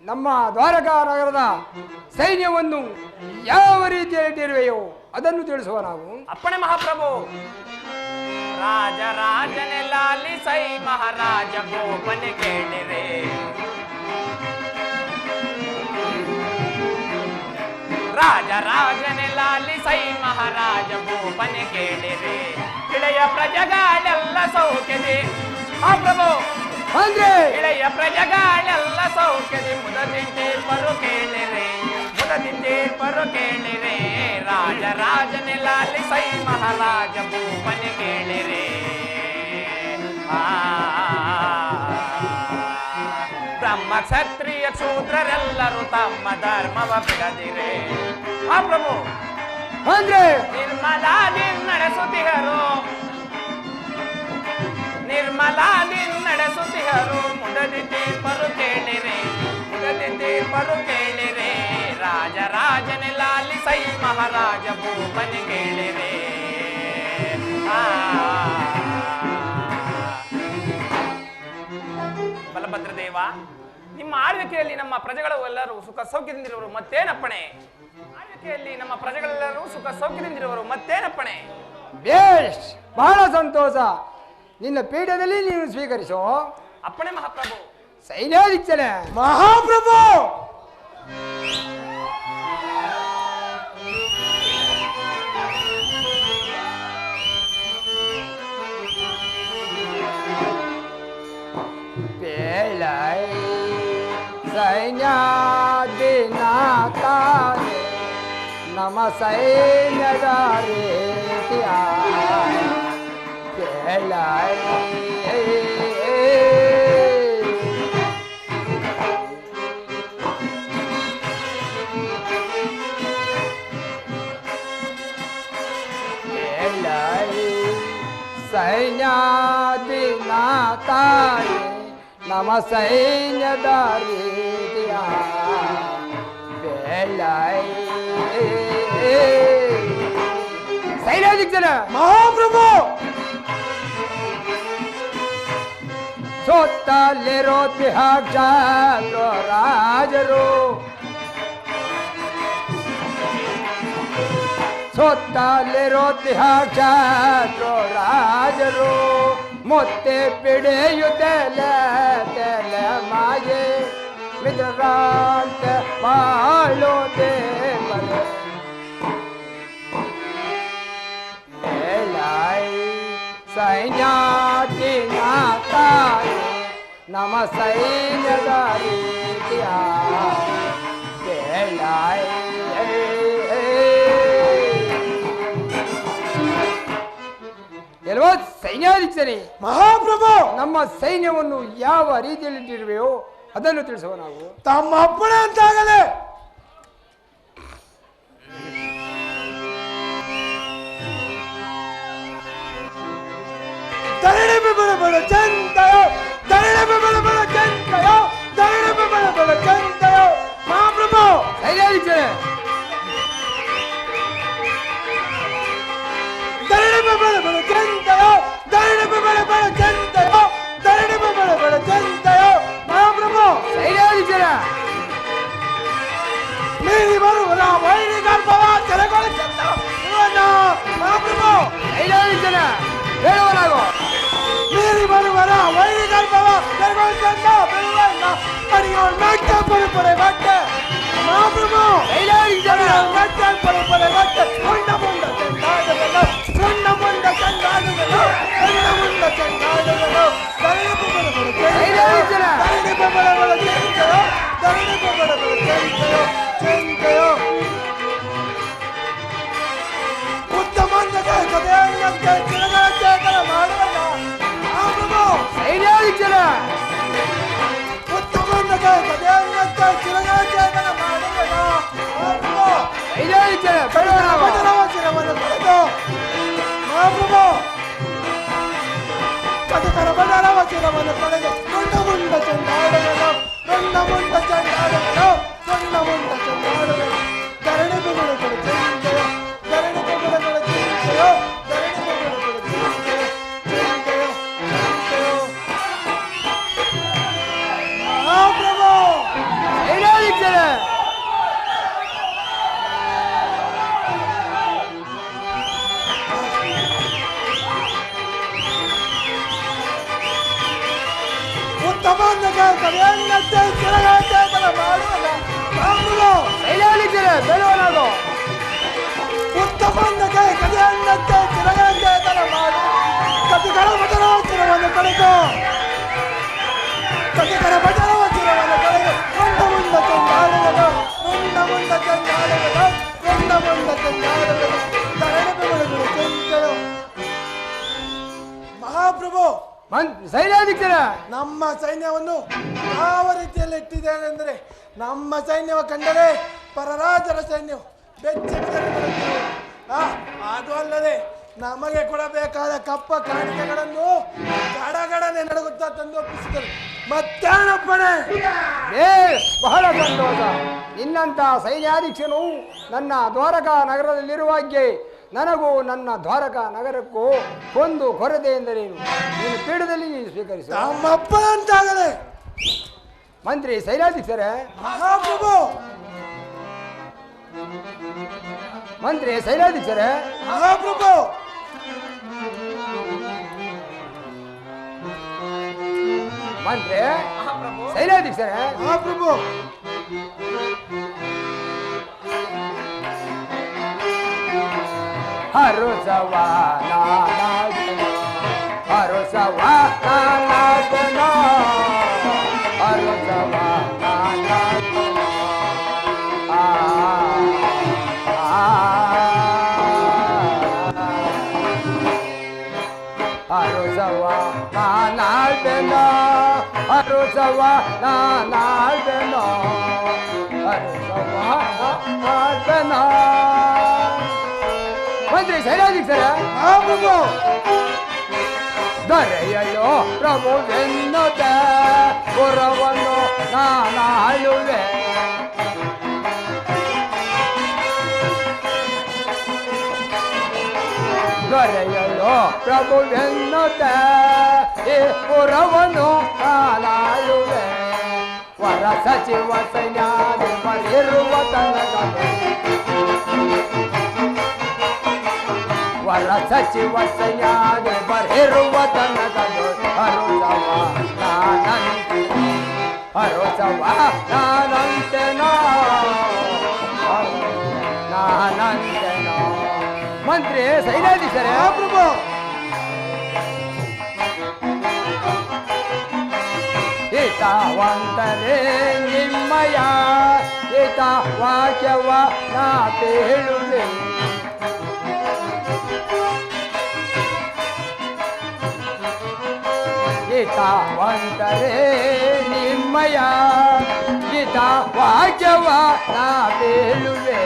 ನಮ್ಮ ದ್ವಾರಕಾ ನಗರದ ಸೈನ್ಯವನ್ನು ಯಾವ ರೀತಿಯಲ್ಲಿಟ್ಟಿರುವೆಯೋ ಅದನ್ನು ತಿಳಿಸುವ ನಾವು. ಅಪ್ಪಣೆ ಮಹಾಪ್ರಭು. ರಾಜರಾಜನೆ ಲಾಲಿಸೈ ಮಹಾರಾಜ ಗೋಪನೆ ಕೇಳಿರೆ. ರಾಜರಾಜನೆ ಲಾಲಿಸೈ ಮಹಾರಾಜ ಗೋಪನೆ ಕೇಳಿರೆ. ಇಳೆಯ ಪ್ರಜೆಗಳೆಲ್ಲ ಸೌಖ್ಯದೆ ಮಹಾಪ್ರಭು. ಅಂದ್ರೆ ಇಳೆಯ ಪ್ರಜೆಗಳೆಲ್ಲ ಸೌಖ್ಯದೆ. ಮುದದಿಂತೀರ್ಪರು ಕೇಳಿರೆ, ಮುದದಿಂತೀರ್ಪರು ಕೇಳಿರೆ. ರಾಜರಾಜನೆ ಲಾಲಿಸೈ ಮಹಾರಾಜ ಭೂಪನೆ ಕೇಳಿರೆ. ಬ್ರಹ್ಮ ಕ್ಷತ್ರಿಯ ಶೂದ್ರರೆಲ್ಲರೂ ತಮ್ಮ ಧರ್ಮವ ಬಿಡದಿರೆ ಮಹಾಪ್ರಭು. ಅಂದ್ರೆ ನಿರ್ಮಲಾದಿ ನಡೆಸುತ್ತಿಗರು, ನಿರ್ಮಲಾದಿ ನಡೆಸುತ್ತಿಗರು. ಮುದದಿ ತೀರ್ಪರು ಕೇಳಿರೆ, ಮುದದಿ ತೀರ್ಪರು ಕೇಳಿರೆ. ರಾಜರಾಜನೆ ಲಾಲಿಸೈ ಮಹಾರಾಜ ಭೂಪನೆ ಕೇಳಿರೆ. ಬಲಭದ್ರ ದೇವ, ನಿಮ್ಮ ಆಳ್ವಿಕೆಯಲ್ಲಿ ನಮ್ಮ ಪ್ರಜೆಗಳು ಎಲ್ಲರೂ ಸುಖ ಸೌಖ್ಯದಿಂದಿರುವರು ಮತ್ತೇನಪ್ಪಣೆ. ಆಳ್ವಿಕೆಯಲ್ಲಿ ನಮ್ಮ ಪ್ರಜೆಗಳೆಲ್ಲರೂ ಸುಖ ಸೌಖ್ಯದಿಂದಿರುವರು ಮತ್ತೇನಪ್ಪಣೆ. ಬೇಷ್, ಬಹಳ ಸಂತೋಷ. ನಿನ್ನ ಪೀಠದಲ್ಲಿ ನೀನು ಸ್ವೀಕರಿಸೋ. ಅಪ್ಪಣೆ ಮಹಾಪ್ರಭು. ಸೈನ್ಯಾಧಿಕ್ಷಣೆ ಮಹಾಪ್ರಭು. ಬೇಳೈ ಸೈನ್ಯಾಧಿನಾಥ ನಮ್ಮ ಸೈನ್ಯದ ರೀತಿಯ ಬೇಳೈ. ಸೈನ್ಯಾಧಿನಾಥ ನಮ್ಮ ಸೈನ್ಯದ ರೀತಿಯ ಬೇಳೈ. ಸೈನ್ಯಾಧಿಕ್ಷಣ ಮಹಾಪ್ರಭು. ಸೋತಲ್ಲಿರೋ ಕ್ಷಾತ್ರ ರಾಜರು, ಸೋತಲ್ಲಿರೋ ಕ್ಷಾತ್ರ ರಾಜರು. ಮೊತ್ತೆ ಪಿಡಿಯುತ್ತಲೆ ತೆಲೆ ಮಾಯೆ ಮಿತ್ರರಾಂತ ಬಾಳು ದೇವರೇ. ಬೇಳೈ ಸೈನ್ಯಾಧಿನಾಥ ನಮ್ಮ ಸೈನ್ಯದ ರೀತಿಯ ಬೇಳೈ. ಎಲ್ಲವೋ ಸೈನ್ಯಾಧಿಕ್ಷಣೆ ಮಹಾಪ್ರಭು. ನಮ್ಮ ಸೈನ್ಯವನ್ನು ಯಾವ ರೀತಿಯಲ್ಲಿಟ್ಟಿರುವೆಯೋ ಅದನ್ನು ತಿಳಿಸುವ ನಾವು. ತಮ್ಮ ಅಪ್ಪಣೆ ಅಂತಾಗಲೇ. ಧರಣಿ ಬೆಳ ಬೆಳ ಚಂದಯೋ, ಧರಣಿ ಬೆಳ ಬೆಳ ಚಂದಯೋ, ಧರಣಿ ಬೆಳ ಬೆಳ ಚಂದಯೋ. ಮಹಾಪ್ರಭು. ಸೈನ್ಯಾಧಿಕ್ಷಣೆ ಧರಣಿ ಬೆಳ ಬೆಳ ಚಂದಯೋ, ಧರಣಿ ಬೆಳ ಬೆಳ ಚಂದಯೋ, ಧರಣಿ ಬೆಳ ಬೆಳ ಚಂದಯೋ. ಮಹಾಪ್ರಭು. ಸೈನ್ಯಾಧಿಕ್ಷಣೆ ಮೀರಿ ಬರುವರ ವೈರಿ ಗರ್ಭವ ತೆರೆಗೊಳಿಸಿದ್ದ ಮಹಾಪ್ರಭು. ಸೈನ್ಯಾಧಿಕ್ಷಣೆ ಹೇಳುವ ನಾವು. ಮೀರಿ ಬರುವರ ವೈರಿ ಗರ್ಭವ ತೆರೆಗೊಳಿಸಿದ್ದ ಬೆಳವನ್ನ ಅಡಿಯೋ ನಾಟ್ಯ ಪರಪರೆ ಬಟ್ಟೆ ಮಹಾಪ್ರಭು. ಸೈನ್ಯಾಧಿಕ್ಷಣೆ ನಾಟ್ಯ ಪರಪರೆ ಬಟ್ಟೆ ಮುಂಡ ಮುಂಡ ಚಂದಾಡಗಳು, ಮುಂಡ ಮುಂಡ ಚಂದಾಡಗಳು, ಮುಂಡ ಮುಂಡ ಚಂದಾಡಗಳು. ಧರಣಿ ಬೆಳ ಬೆಳ ಸೈನ್ಯಾಧಿಕ್ಷಣೆ ಧರಣಿ ಬೆಳ ಬೆಳ ಚಂದಯೋ, ಧರಣಿ ಬೆಳ ಬೆಳ ಚಂದಯೋ, ಚಂದಯೋ. ಉತ್ತಮಂದಕ್ಕೆ ಕಥೆಯನ್ನಂತೆ ಚಿರಗಾಚೇತನ ಮಾಡುವಲ್ಲ ಮಹಾಪ್ರಭು. ಸೈನ್ಯಾಧಿಕ್ಷಣೆ ಉತ್ತಮಂದಕ್ಕೆ ಕಥೆಯನ್ನಂತೆ ಚಿರಗಾಚೇತನ ಮಾಡುವಲ್ಲ ಮಹಾಪ್ರಭು. ಸೈನ್ಯಾಧಿಕ್ಷಣೆ ಬೇಡುವ ನಾವು. ಚಿರವನ್ನು ಪಡೆದು ಮಹಾಪ್ರಭು. ಕಥಕರ ಬಡರವ ಚಿರವನ್ನು ಪಡೆದು ದೊಡ್ಡ ಮುಂಡ ಚಂದಾಡಗಳು, ದೊಡ್ಡ ಮುಂಡ ಚಂದಾಡಗಳು, ದೊಡ್ಡ ಮುಂಡ ಚಂದಾಡಗಳು. ಧರಣಿ ಬೆಳ ಬೆಳ ಚಂದಯೋ, ಧರಣಿ ಬೆಳ ಬೆಳ ಚಂದಯೋ, ಧರಣಿ ಬೆಳ ಬೆಳ ಚಂದಯೋ, ಚಂದಯೋ, ಚಂದಯೋ. ಮಹಾಪ್ರಭು. ಕವಿಯನ್ನಂತೆ ಚಿರಗಾಂತೇತನ ಮಾಡುವನ ಮಹಾಪ್ರಭು ಸೈನ್ಯಾಧಿಕಾರಿ ಬೇಡವನಾಗೋ. ಉತ್ತಮಂದಕ್ಕೆ ಕವಿಯನ್ನಂತೆ ಚಿರಗಾಂತೇತನ ಮಾಡು ಕತಿಕರ ಭಜನೋಚಿರವನ್ನು ಕಳೆದು ಕತಿಕರ ಭಜನೋಚಿರವನ್ನು ಕಳೆದು ಕೊಂಡ ಮುಂದ ಚೆಂದಾಡುವುದು ಕೊಂಡ ಮುಂದ ಚೆಂದಾಡುವುದು ಕೊಂಡ ಮುಂದ ಚೆಂದಾಡುವುದು ಧರಣೆಗಳು ಚೆಂದಳು. ಮಹಾಪ್ರಭು ಸೈನ್ಯಾಧಿಕಾರಿ ನಮ್ಮ ಸೈನ್ಯವನ್ನು ಯಾವ ರೀತಿಯಲ್ಲಿ ಇಟ್ಟಿದ್ದೇನೆಂದರೆ ನಮ್ಮ ಸೈನ್ಯವ ಕಂಡರೆ ಪರರಾಜರ ಸೈನ್ಯವು ಬೆಚ್ಚಿ ಬಿದ್ದಿರುತ್ತದೆ. ಅದು ಅಲ್ಲದೆ ನಮಗೆ ಕೊಡಬೇಕಾದ ಕಪ್ಪ ಕಾಣಿಕೆಗಳನ್ನು ಗಡಗಡನೆ ನಡುಗುತ್ತಾ ತಂದು ಒಪ್ಪಿಸಿದರು. ಮತ್ತೇನಪ್ಪಣೆ? ಬಹಳ ಸಂತೋಷ. ನಿನ್ನಂತ ಸೈನ್ಯಾಧೀಕ್ಷನು ನನ್ನ ದ್ವಾರಕಾ ನಗರದಲ್ಲಿರುವಾಗೆ ನನಗೂ ನನ್ನ ದ್ವಾರಕಾ ನಗರಕ್ಕೂ ಒಂದು ಕೊರತೆ ಎಂದರೇನು? ನೀನು ಪೀಠದಲ್ಲಿ ನೀನು ಸ್ವೀಕರಿಸು. ನಮ್ಮಪ್ಪ ಅಂತಾಗಲೇ ಮಂತ್ರಿ ಸೈನ್ಯಾಧೀಕ್ಷರೇ. ಮಹಾಪ್ರಭು ಮಂತ್ರಿ ಸೈನ್ಯಾಧೀಕ್ಷರೇ. ಮಹಾಪ್ರಭು ಮಂತ್ರಿ ಸೈನ್ಯಾಧೀಕ್ಷರೇ. ಮಹಾಪ್ರಭು ಹರುಸವಾ ನಾನಾದನ ಹರುಸವಾ ನಾನಾದನ ಹರುಸವಾ ನಾನಾದನ ಹರುಸವಾ ನಾನಾದನ ಹರುಸವಾ ನಾನಾದನ ಹರುಸವಾ ನಾನಾದನ. ಮಂತ್ರಿ ಸೈನ್ಯಾಧೀಕ್ಷರ. ಮಹಾಪ್ರಭು ದೊರೆಯಲು ಪ್ರಭುವೆನ್ನುತ್ತ ಪುರವನ್ನು ನಾನಾಳುವೆ. ದೊರೆಯಲು ಪ್ರಭುವೆನ್ನುತ್ತ ಈ ಪುರವನ್ನು ನಾನಾಳುವೆ. ವರ ಸಚಿವ ಸೈನ್ಯಾಧಿಪರಿರುವ ತನಕ ವರ ಸಚಿವ ಸೈನ್ಯಾದಿ ಬರಿರುವ ತನಕದು ಹರುಸವ ನಾನಂತೆನೋ ನಾನಂತೆನೋ. ಮಂತ್ರಿ ಸೈನ್ಯಾಧೀಶರೇ. ಮಹಾಪ್ರಭು ಹಿತವಂತರೇ ನಿಮ್ಮಯ ಹಿತ ವಾಕ್ಯವ ನಾ ಹೇಳುವೆ. ಹಿತವಂತರೇ ನಿಮ್ಮಯ ಹಿತ ವಾಕ್ಯವ ನಾ ಹೇಳುವೆ.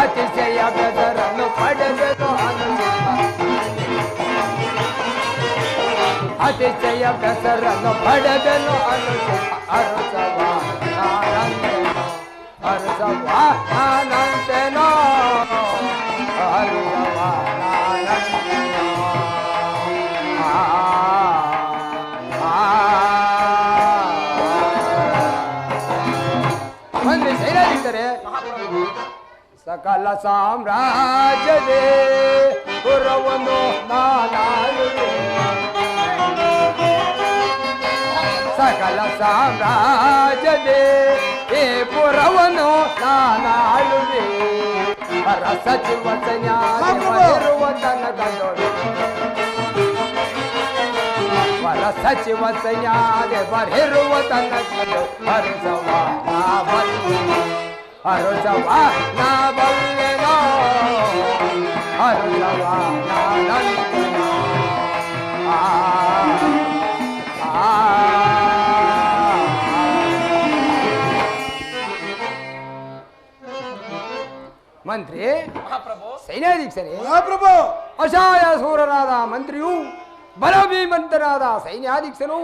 ಅತಿಶಯ ಬೆದರನ್ನು ಪಡೆದನು ಅನುಚಿತ ಅತಿಶಯ ಬೆದರನ್ನು ಪಡೆದನು ಅನುಚಿತ. ಅರುಸವ ನಾನಂತೆನೋ ಅರುಸವ ನಾನಂತೆನೋ ಅರುಸವ ನಾನಂತೆನೋ. ಮಂತ್ರಿ ಸೈನ್ಯಾಧಿಕಾರಿ. ಸಕಲ ಸಾಮ್ರಾಜ್ಯದೇ ಪುರವನ್ನು ನಾನಾಳುವೆ. ಸಕಲ ಸಾಮ್ರಾಜ್ಯದೇ ಈ ಪುರವನ್ನು ನಾನಾಳುವೆ. ಪರ ಸಚಿವ ಸೈನ್ಯಾಧಿಪರಿರುವ ತನಕದೊಳು ಪರ ಸಚಿವ ಸೈನ್ಯಾಧಿಪರಿರುವ ತನಕದೊಳು ಹರುಸವ ನಾ ಬಲ್ಲೆನೋ ಹರುಸವ ನಾ ಬಲ್ಲೆನೋ ಹರುಸವ ನಾನಂತೆನೋ. ಮಂತ್ರಿ ಸೈನ್ಯಾಧೀಕ್ಷರೇ. ಮಹಾಪ್ರಭು ಅಶಾಯ ಸೂರನಾದ ಮಂತ್ರಿಯು ಬಲಭೀಮಂತನಾದ ಸೈನ್ಯಾಧೀಕ್ಷನು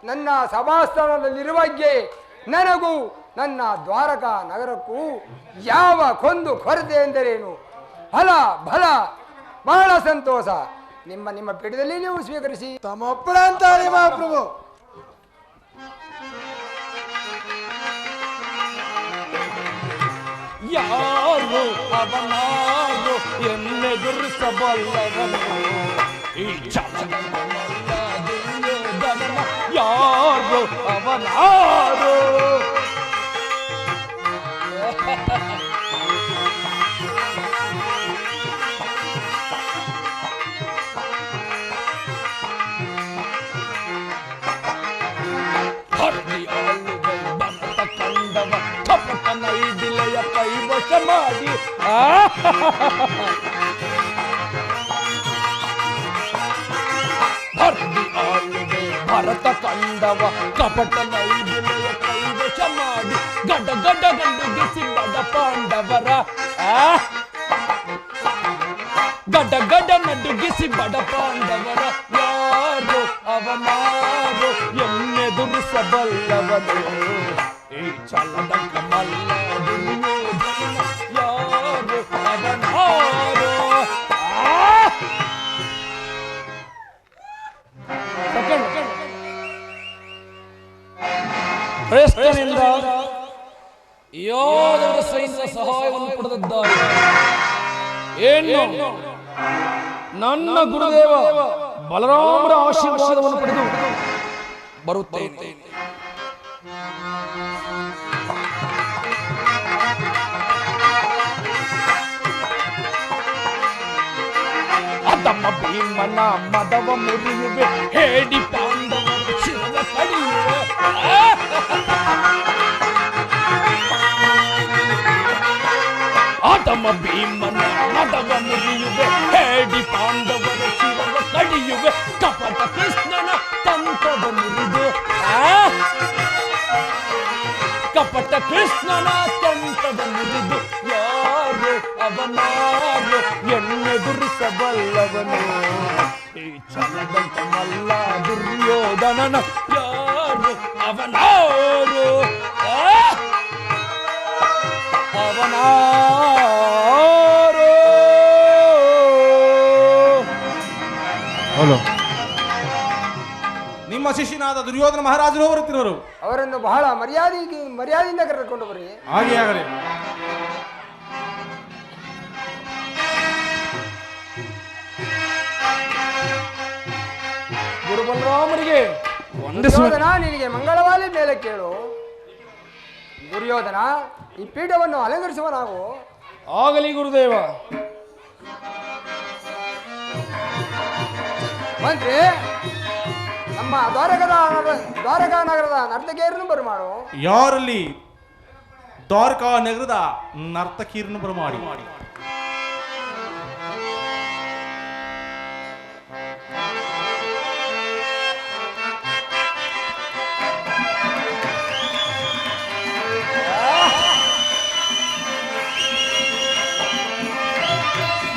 ನನ್ನ ಸಭಾಸ್ಥಾನದಲ್ಲಿರುವಾಗೆ ನನಗೂ ನನ್ನ ದ್ವಾರಕಾ ನಗರಕ್ಕೂ ಯಾವ ಕೊಂದು ಕೊರತೆ ಎಂದರೇನು? ಫಲ ಬಲ ಬಹಳ ಸಂತೋಷ. ನಿಮ್ಮ ನಿಮ್ಮ ಪೀಠದಲ್ಲಿ ನೀವು ಸ್ವೀಕರಿಸಿ. ತಮ್ಮೊಪ್ಪಳ ಅಂತಾರೆ ಮಹಾಪ್ರಭು. ಯಾರು ಅವನಾರು ಎನ್ನೆದುರಿಸಬಲ್ಲವನು ಈ ಚಲನ ಯಾರು ಅವನಾರು ಅವನಾರು ಭರತ ಕಂಡವ ಕಪಟ ನೈದಿಲೆಯ ಕೈವಶ ಮಾಡಿ ಭರತ ಕಂಡವ ಕಪಟ ನೈದಿಲೆಯ ಕೈವಶ ಮಾಡಿ ಗಡ್ಡ ಗಡ್ಡ ಗಂಡುಗಿಸಿ ಬಡ ಪಾಂಡವರ ಗಡ್ಡ ಗಡ್ಡ ನಡುಗಿಸಿ ಬಡ ಪಾಂಡವರ ಯಾರು ಅವನಾರು ಎನ್ನೆದುರಿಸಬಲ್ಲವನು ಈ ಚಲದಂಕ ಮಲ್ಲ ದುರ್ಯೋಧನ ಯಾರು ಅವನಾರು ಕ್ರಿಸ್ತನಿಂದ ಯೋಧರ ಸೈನ್ಯ ಸಹಾಯವನ್ನು ಪಡೆದಿದ್ದಾರೆ. ಏನು ನನ್ನ ಗುರುದೇವ ಬಲರಾಮರ ಆಶೀರ್ವಾದವನ್ನು ಪಡೆದು ಬರುತ್ತೇನೆ. ಅದಮ್ಮ ಭೀಮನ ಮದವ ಮುರಿಯುವೆ ಹೇಡಿ ಪಾಂಡವರ ಶಿರವ ಕಡಿಯುವೆ ಆತಮ ಭೀಮನ ಮದವ ಮುರಿಯುವೆ ಹೇಡಿ ಪಾಂಡವರ ಶಿರವ ಕಡಿಯುವೆ ಕಪಟ ಕೃಷ್ಣನ ತಂತ್ರದ ಮುರಿದು ಕಪಟ ಕೃಷ್ಣನ ತಂತ್ರದ ಮುರಿದು ಯಾರು ಅವನಾರು ಎನ್ನೆದುರಿಸಬಲ್ಲವನು ಈ ಚಲದಂತ ಮಲ್ಲ ದುರ್ಯೋಧನನ ಯಾರು ಅವನಾರು ಅವನಾರು. ಹಲೋ, ನಿಮ್ಮ ಶಿಷ್ಯನಾದ ದುರ್ಯೋಧನ ಮಹಾರಾಜರು ಬರುತ್ತಿರುವರು. ಅವರನ್ನು ಬಹಳ ಮರ್ಯಾದೆಯಿಂದ ಕರೆದುಕೊಂಡು ಬರ್ರಿ. ಹಾಗೆ ಆಗಲಿ. ಗುರು ಬಲರಾಮರಿಗೆ ದುರ್ಯೋಧನ, ನಿನಗೆ ಮಂಗಳವಾಲಿ ಮೇಲೆ ಕೇಳು. ದುರ್ಯೋಧನ, ಈ ಪೀಠವನ್ನು ಅಲಂಕರಿಸುವನಾಗು. ಆಗಲಿ ಗುರುದೇವ. ಮಂತ್ರಿ, ನಮ್ಮ ದ್ವಾರಕಾ ನಗರದ ನರ್ತಕಿಯರನ್ನು ಬರಮಾಡು. ಯಾರಲ್ಲಿ ದ್ವಾರಕಾ ನಗರದ ನರ್ತಕಿಯರನ್ನು ಬರಮಾಡಿ.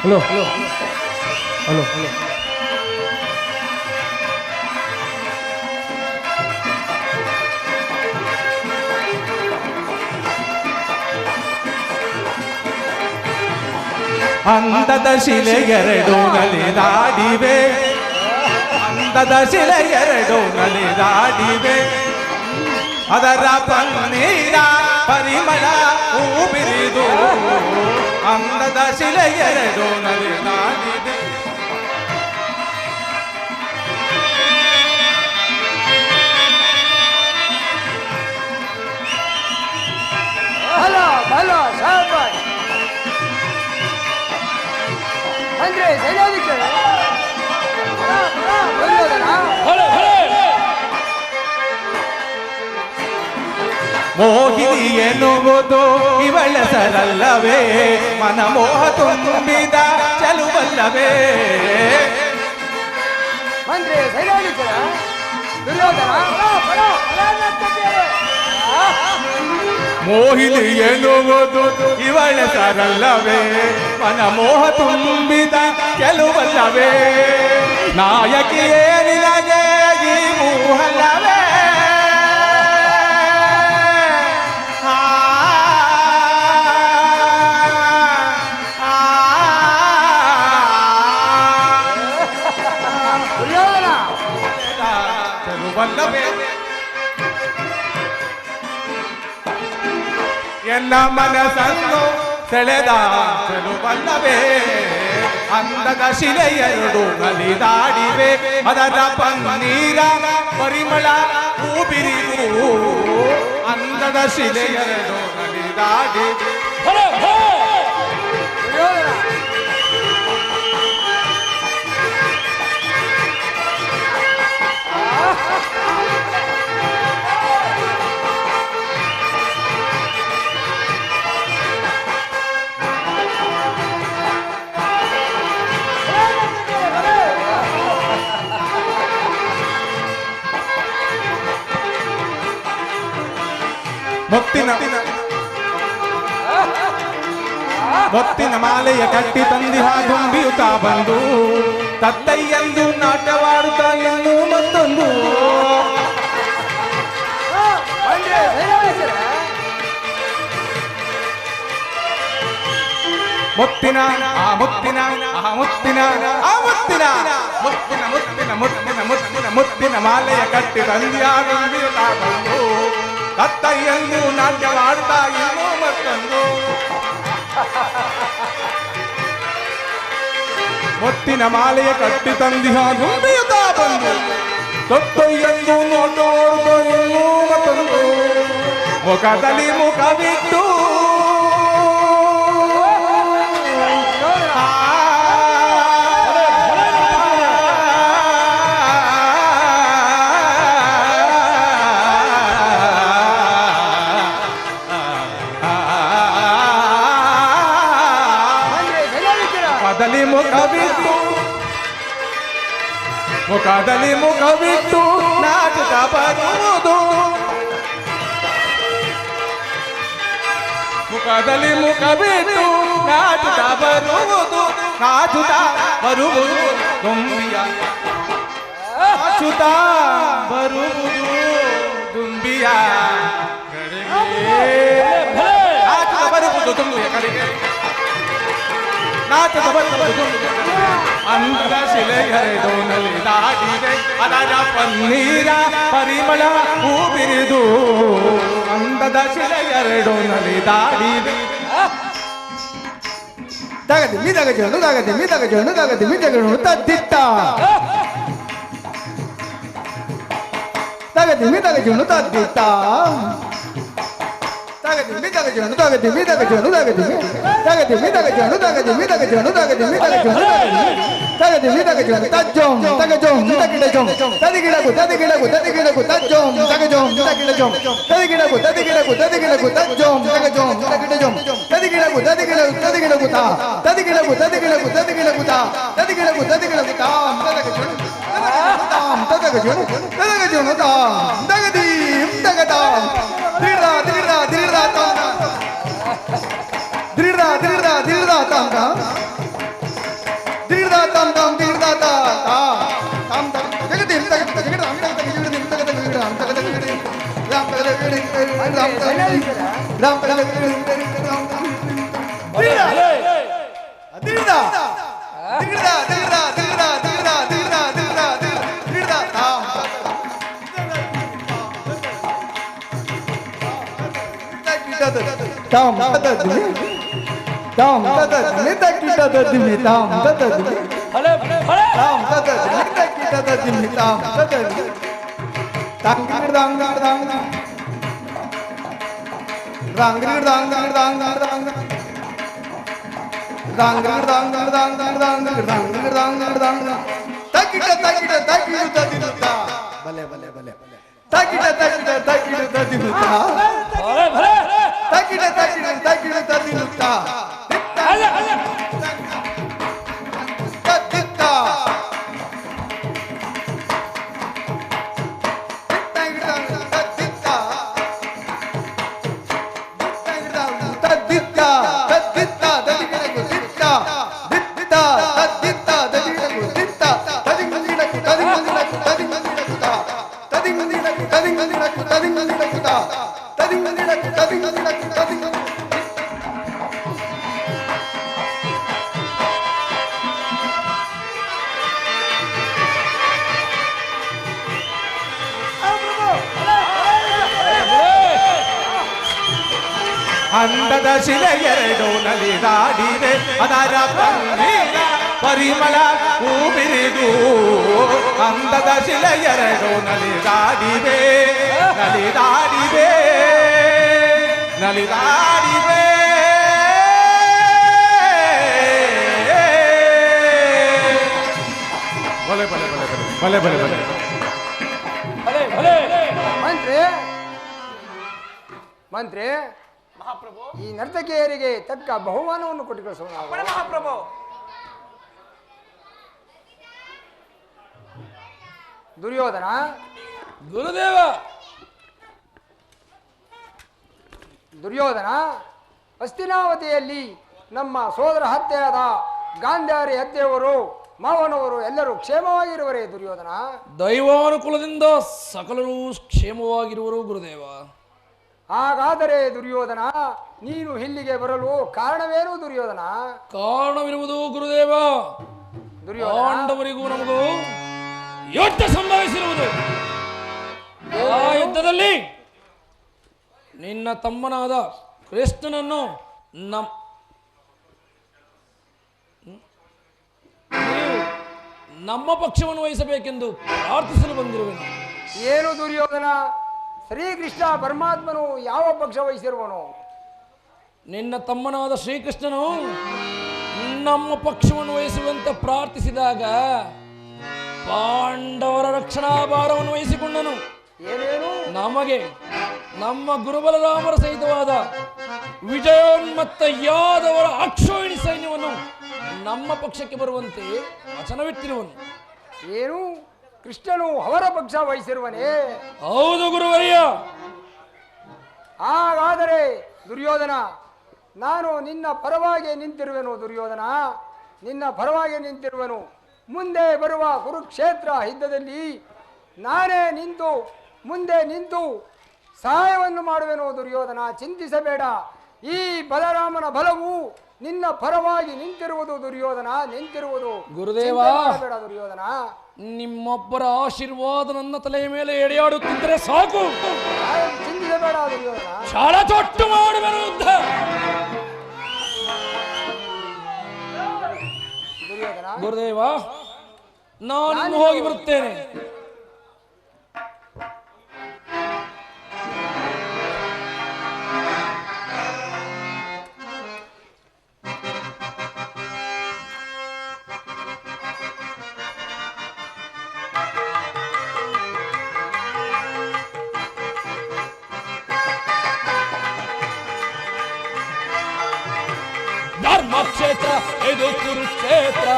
ಹಲೋ ಹಲೋ ಹಲೋ ಹಲೋ ಅಂದದ ಶಿಲೆ ಎರಡು ನಲಿದಾಡಿವೆ, ಅಂದದ ಶಿಲೆ ಎರಡು ನಲಿದಾಡಿವೆ, ಅದರ ಪನ್ನೀರ ಪರಿಮಳ ಹೂಬಿರಿದು ಅಂದದ ಶಿಲೆ ಎರಡು ನಲಿದಾಡಿವೆ. Hello hello ಶಾಬಾಷ್. ಅಂದ್ರೆ ಸೈನ್ಯಾಧಿಕಾರಿ ಮೋಹಿನಿ ಎನ್ನುವುದು ಇವಳ ಸರಲ್ಲವೇ, ಮನಮೋಹ ತುಂಬಿದ ಚಲುವಲ್ಲವೇ. ಮಂತ್ರಿ ಸೈನ್ಯಾಧಿಕಾರಿ ದುರ್ಯೋಧನ ಮೋಹಿನಿ ಎನ್ನುವುದು ಇವಳ ಸರಲ್ಲವೇ, ಮನಮೋಹ ತುಂಬಿದ ಕೆಲವಲ್ಲವೇ. ನಾಯಕಿಯೇ ನಿನಗೆ ಈ ಮೂಹಲ್ಲವೇ. ಚೆಲುವಲ್ಲವೇ ಎನ್ನ ಮನಸ್ಸನ್ನು ಸೆಳೆದ ಚೆಲುವಲ್ಲವೇ. ಅಂದದ ಶಿಲೆ ಎರಡು ನಲಿದಾಡಿವೆ, ಅದರ ಪನ್ನೀರ ಪರಿಮಳ ಹೂ ಬಿರಿದು ಅಂದದ ಶಿಲೆಯರೆದು ನಲಿದಾಡಿ ಮುತ್ತಿನ ಮಾಲೆಯ ಕಟ್ಟಿ ತಂದಿಹ ದುಂಬಿಯುತ್ತಾ ಬಂದು ತತ್ತಯ್ಯಂದು ನಾಟ್ಯವಾಡುತ್ತಾ ಇನ್ನೂ ಮತ್ತೊಂದು ಮುತ್ತಿನ ಆ ಮುತ್ತಿನ ಆ ಮುತ್ತಿನ ಆ ಮುತ್ತಿನ ಮುತ್ತಿನ ಮುತ್ತಿನ ಮುತ್ತಿನ ಮುತ್ತಿನ ಮುತ್ತಿನ ಮಾಲೆಯ ಕಟ್ಟಿ ತಂದಿಹ ದುಂಬಿಯುತ್ತಾ ಬಂದು ತತ್ತಯ್ಯಂದು ನಾಟ್ಯವಾಡುತ್ತಾ ಇನ್ನೂ ಮತ್ತೊಂದು ಮುತ್ತಿನ ಮಾಲೆಯ ಕಟ್ಟಿ ತಂದಿಹ ದುಂಬಿಯುತ್ತಾ ಬಂದು ತತ್ತಯ್ಯಂದು ನೋಡುವುದು ಇನ್ನೂ ಮತ್ತೊಂದು ಮುಖದಲ್ಲಿ ಮುಖವಿಟ್ಟು ಮುಖದಲ್ಲಿ ಮುಖವಿಟ್ಟು ನಾಚುತ್ತಾ ಬರುವುದು ಮುಖದಲ್ಲಿ ಮುಖವಿಟ್ಟು ನಾಚುತ್ತಾ ಬರುವುದು ನಾಚುತ್ತಾ ಬರುವುದು ದುಂಬಿಯ ನಾಚುತ್ತಾ ಬರುವುದು ದುಂಬಿಯ ನಾಚುತ್ತಾ ಬರುವುದು ದುಂಬಿಯ ಕಡೆಗೆ ನಾಚುತ್ತಾ ಬರುವುದು ದುಂಬಿಯ ಅಂದ ಶಿಲೆಯರೆದು ನಲಿದಾಡಿದೆ ಅದರ ಪನ್ನೀರ ಪರಿಮಳ ಹೂ ಬಿರಿದು ಅಂದದ ಶಿಲೆಯರೆಡು ನಲಿದಾಡಿದೆ ತಗದಿ ಮಿದಗಜೋನು ತಗದಿ ಮಿದಗಜೋನು ತಗದಿ ಮಿದಗಜೋನು ತದ್ದಿತ್ತ ತಗದಿ ಮಿದಗಜೋನು ತದ್ದಿತ್ತ ತಗದಿ ಮಿದಗಜೋನು ತಗದಿ ಮಿದಗಜೋನು ತಗದಿ ತಗದಿ ಮಿದಗಜೋನು ತಗದಿ ಮಿದಗಜೋನು ತಗದಿ ಮಿದಗಜೋನು ತಗದಿ ಮಿದಗಜೋನು ತಜ್ಜೋಂ ತಗಜೋಂ ತಗಿಡಜೋಂ ತದಿಗಿಡಗು ತದಿಗಿಡಗು ತದಿಗಿಡಗು ತಜ್ಜೋಂ ತಗಜೋಂ ತಗಿಡಜೋಂ ತದಿಗಿಡಗು ತದಿಗಿಡಗು ತದಿಗಿಡಗು ತಜ್ಜೋಂ ತಗಜೋಂ ತಗಿಡಜೋಂ ತದಿಗಿಡಗು ತದಿಗಿಡಗು ತದಿಗಿಡಗು ತಾ ತದಿಗಿಡಗು ತದಿಗಿಡಗು ತದಿಗಿಡಗು ತಾ ತದಿಗಿಡಗು ತದಿಗಿಡಗು ತಾ ತದಗಜೋನು ತಾಂ ತದಗಜೋನು ತದಗಜೋನು ತಾ ತಗದಿ ತಗತಾ ದಿರ್ದಾ ದಿರ್ದಾ ದಿರ್ದಾ ತಾ ದಿರ್ದಾ ದಿರ್ದಾ ದಿರ್ದಾ ತಾ ದಿರ್ದಾ ತಾಂ ತಾಂ ದಿರ್ದಾ ತಾ ತಾ ತಾಂ ತಾಂ ಜಗದಿ ತಗದಿ ಜಗದಿ ರಾಮ ತಗದಿ ಜಗದಿ ತಗದಿ ರಾಮ ತಗದಿ ರಾಮ ತಗದಿ ರಾಮ ತಗದಿ ರಾಮ ತಗದಿ ದಿರ್ದಾ ದಿರ್ದಾ ದಿರ್ದಾ ದಿರ್ದಾ ದಿರ್ದಾ ದಿರ್ದಾ ದಿರ್ದಾ ದಿರ್ದಾ ದಿರ್ದಾ ತಾಂ ತಾಂ ತದದಿ ತಾಂ ತದದಿ ತಕ್ಕಿತದದಿ ತಾಂ ತದದಿ ತಾಂ ತದದಿ ತಕ್ಕಿತದದಿ ತಾಂ ತದದಿ ತಾಂಗಿರ್ದಾಂಗ ದಾಂಗ ರಾಂಗಿರ್ದಾಂಗ ದಾಂಗ ದಾಂಗ ರಾಂಗಿರ್ದಾಂಗ ದಾಂಗ ದಾಂಗ ರಾಂಗಿರ್ದಾಂಗ ದಾಂಗ ತಕ್ಕಿಟ ತಕ್ಕಿಟ ತಕ್ಕಿರು ತದಿನುತ್ತಾ ಬಲೆ ಬಲೆ ಬಲೆ ತಕ್ಕಿಟ ತಕ್ಕಿಟ ತಕ್ಕಿರು ತದಿನುತ್ತಾ ತಕ್ಕಿಟ ತಕ್ಕಿಟ ತಕ್ಕಿರು ತದಿನುತ್ತಾ ತದ್ದಿತ್ತಾ ತದ್ದಿತ್ತಾ ತದ್ದಿತ್ತಾ ತದಿಗಿಡಗು ದಿತ್ತಾ ದಿತ್ತಾ ತದ್ದಿತ್ತಾ ತದಿಗಿಡಗು ದಿತ್ತಾ ತದಿಗಿಡಗು ತದಿಗಿಡಗು ತದಿಗಿಡಗು ತಾ ತದಿಗಿಡಗು ತದಿಗಿಡಗು ತದಿಗಿಡಗು ತಾ ತದಿಗಿಡಗು ತದಿಗಿಡಗು ತದಿಗಿಡಗು ಅಂದದ ಶಿಲೆಯರೆಡು ನಲಿದಾಡಿದೆ ಅದರ ಪನ್ನೀರ ಪರಿಮಳ ಹೂಬಿರಿದು ಅಂದದ ಶಿಲೆ ಎರಡು ನಲಿದಾಡಿವೆ ನಲಿದಾಡಿವೆ ನಲಿದಾಡಿವೆ ಬಲೆ ಬಲೆ ಬಲೆ ಬಲೆ ಬಲೆ ಬಲೆ ಮಂತ್ರಿ ಮಂತ್ರಿ, ಮಹಾಪ್ರಭು, ಈ ನರ್ತಕಿಯರಿಗೆ ತಕ್ಕ ಬಹುಮಾನವನ್ನು ಕೊಟ್ಟು ಕಳಿಸೋಣ. ಅಪ್ಪಣೆ ಮಹಾಪ್ರಭು. ದುರ್ಯೋಧನ, ಗುರುದೇವ. ದುರ್ಯೋಧನ, ಹಸ್ತಿನಾವತಿಯಲ್ಲಿ ನಮ್ಮ ಸೋದರ ಹತ್ಯೆಯಾದ ಗಾಂಧಾರಿ ಹತ್ಯೆಯವರು ಮಾವನವರು ಎಲ್ಲರೂ ಕ್ಷೇಮವಾಗಿರುವರೇ ದುರ್ಯೋಧನ? ದೈವಾನುಕೂಲದಿಂದ ಸಕಲರೂ ಕ್ಷೇಮವಾಗಿರುವರು ಗುರುದೇವ. ಹಾಗಾದರೆ ದುರ್ಯೋಧನ, ನೀನು ಇಲ್ಲಿಗೆ ಬರಲು ಕಾರಣವೇನು ದುರ್ಯೋಧನ? ಕಾರಣವಿರುವುದು ಗುರುದೇವ, ದುರ್ಯೋಧನ, ಪಾಂಡವರಿಗೂ ನಮಗೂ ಯುದ್ಧ ಸಂಭವಿಸಿರುವುದು. ಆ ಯುದ್ಧದಲ್ಲಿ ನಿನ್ನ ತಮ್ಮನಾದ ಕೃಷ್ಣನನ್ನು ನೀವು ನಮ್ಮ ಪಕ್ಷವನ್ನು ವಹಿಸಬೇಕೆಂದು ಪ್ರಾರ್ಥಿಸಲು ಬಂದಿರುವೆನು. ಏನು ದುರ್ಯೋಧನ? ಶ್ರೀಕೃಷ್ಣ ಪರಮಾತ್ಮನು ಯಾವ ಪಕ್ಷ ವಹಿಸಿರುವನು? ನಿನ್ನ ತಮ್ಮನಾದ ಶ್ರೀಕೃಷ್ಣನು ನಮ್ಮ ಪಕ್ಷವನ್ನು ವಹಿಸುವಂತೆ ಪ್ರಾರ್ಥಿಸಿದಾಗ ಪಾಂಡವರ ರಕ್ಷಣಾ ಭಾರವನ್ನು ವಹಿಸಿಕೊಂಡನು. ಏನೇನು? ನಮಗೆ ನಮ್ಮ ಗುರುಬಲರಾಮರ ಸಹಿತವಾದ ವಿಜಯೋನ್ಮತ್ತ ಯಾದವರ ಅಕ್ಷೋಹಿಣಿ ಸೈನ್ಯವನ್ನು ನಮ್ಮ ಪಕ್ಷಕ್ಕೆ ಬರುವಂತೆ ವಚನವಿಟ್ಟಿರುವನು. ಏನು? ಕೃಷ್ಣನು ಅವರ ಪಕ್ಷ ವಹಿಸಿರುವನೇ? ಹೌದು ಗುರುವರಿಯ. ಹಾಗಾದರೆ ದುರ್ಯೋಧನ, ನಾನು ನಿನ್ನ ಪರವಾಗಿ ನಿಂತಿರುವೆನು. ದುರ್ಯೋಧನ, ನಿನ್ನ ಪರವಾಗಿ ನಿಂತಿರುವೆನು. ಮುಂದೆ ಬರುವ ಕುರುಕ್ಷೇತ್ರ ಯುದ್ಧದಲ್ಲಿ ನಾನೇ ಮುಂದೆ ನಿಂತು ಸಹಾಯವನ್ನು ಮಾಡುವೆನು. ದುರ್ಯೋಧನ, ಚಿಂತಿಸಬೇಡ. ಈ ಬಲರಾಮನ ಬಲವು ನಿನ್ನ ಪರವಾಗಿ ನಿಂತಿರುವುದು. ದುರ್ಯೋಧನ, ನಿಂತಿರುವುದು. ಗುರುದೇವ, ಬೇಡ ದುರ್ಯೋಧನ. ನಿಮ್ಮೊಬ್ಬರ ಆಶೀರ್ವಾದ ನನ್ನ ತಲೆಯ ಮೇಲೆ ಎಡೆಯಾಡುತ್ತಿದ್ದರೆ ಸಾಕು. ಚಿಂತಿಸಬೇಡ ದುರ್ಯೋಧನ. ಛಾಳ ತೊಟ್ಟು ಮಾಡುವೆನು ಯುದ್ಧ. ದುರ್ಯೋಧನ, ಗುರುದೇವ, ನಾನು ಹೋಗಿ ಬರುತ್ತೇನೆ. ಧರ್ಮಕ್ಷೇತ್ರ ಇದು ಕುರುಕ್ಷೇತ್ರ,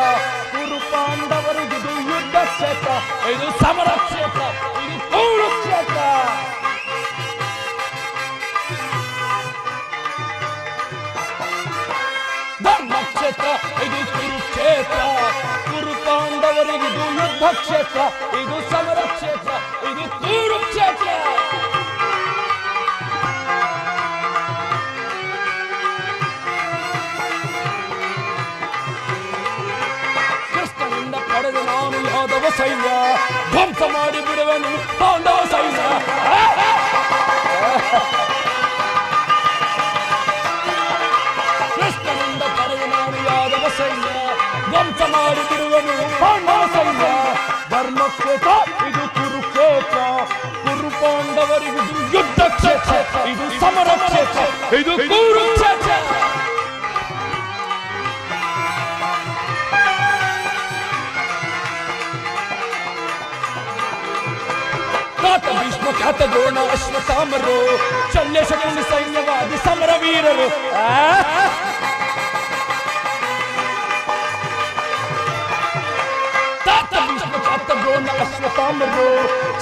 ಕುರು ಪಾಂಡವರಿಗಿದು ಯುದ್ಧ ಕ್ಷೇತ್ರ, ಇದು ಸಮರ ಕ್ಷೇತ್ರ, ಇದು ಕುರುಕ್ಷೇತ್ರ. ಧರ್ಮಕ್ಷೇತ್ರ ಇದು ಕುರುಕ್ಷೇತ್ರ, ಕುರು ಪಾಂಡವರಿಗಿದು ಯುದ್ಧ ಕ್ಷೇತ್ರ, ಇದು ಸಮರ ಕ್ಷೇತ್ರ, ಇದು ಕುರುಕ್ಷೇತ್ರ. ಪಡೆದು ನಾನು ಯಾದವ ಸೈನ್ಯ ಧ್ವಂಸ ಮಾಡಿ ಬಿಡುವೆನು ಪಾಂಡವ ಸೈನ್ಯ. ಕೃಷ್ಣನಿಂದ ಪಡೆದು ನಾನು ಯಾದವ ಸೈನ್ಯ ಧ್ವಂಸ ಮಾಡಿ ಬಿಡುವೆನು ಪಾಂಡವ ಸೈನ್ಯ. ಧರ್ಮಕ್ಷೇತ್ರ ಇದು ಕುರುಕ್ಷೇತ್ರ, ಕುರು ಪಾಂಡವರಿಗಿದು ಯುದ್ಧ ಕ್ಷೇತ್ರ, ಇದು ಸಮರ ಕ್ಷೇತ್ರ, ಇದು ಕುರುಕ್ಷೇತ್ರ. ಭೀಷ್ಮ ಖ್ಯಾತ ದ್ರೋಣ ಅಶ್ವತ್ಥಾಮರು ಶಲ್ಯ ಶಕುನಿ ಸೈನ್ಯವಾದಿ ಸಮರ ವೀರರು. ಭೀಷ್ಮ ಖ್ಯಾತ ದ್ರೋಣ ಅಶ್ವತ್ಥಾಮರು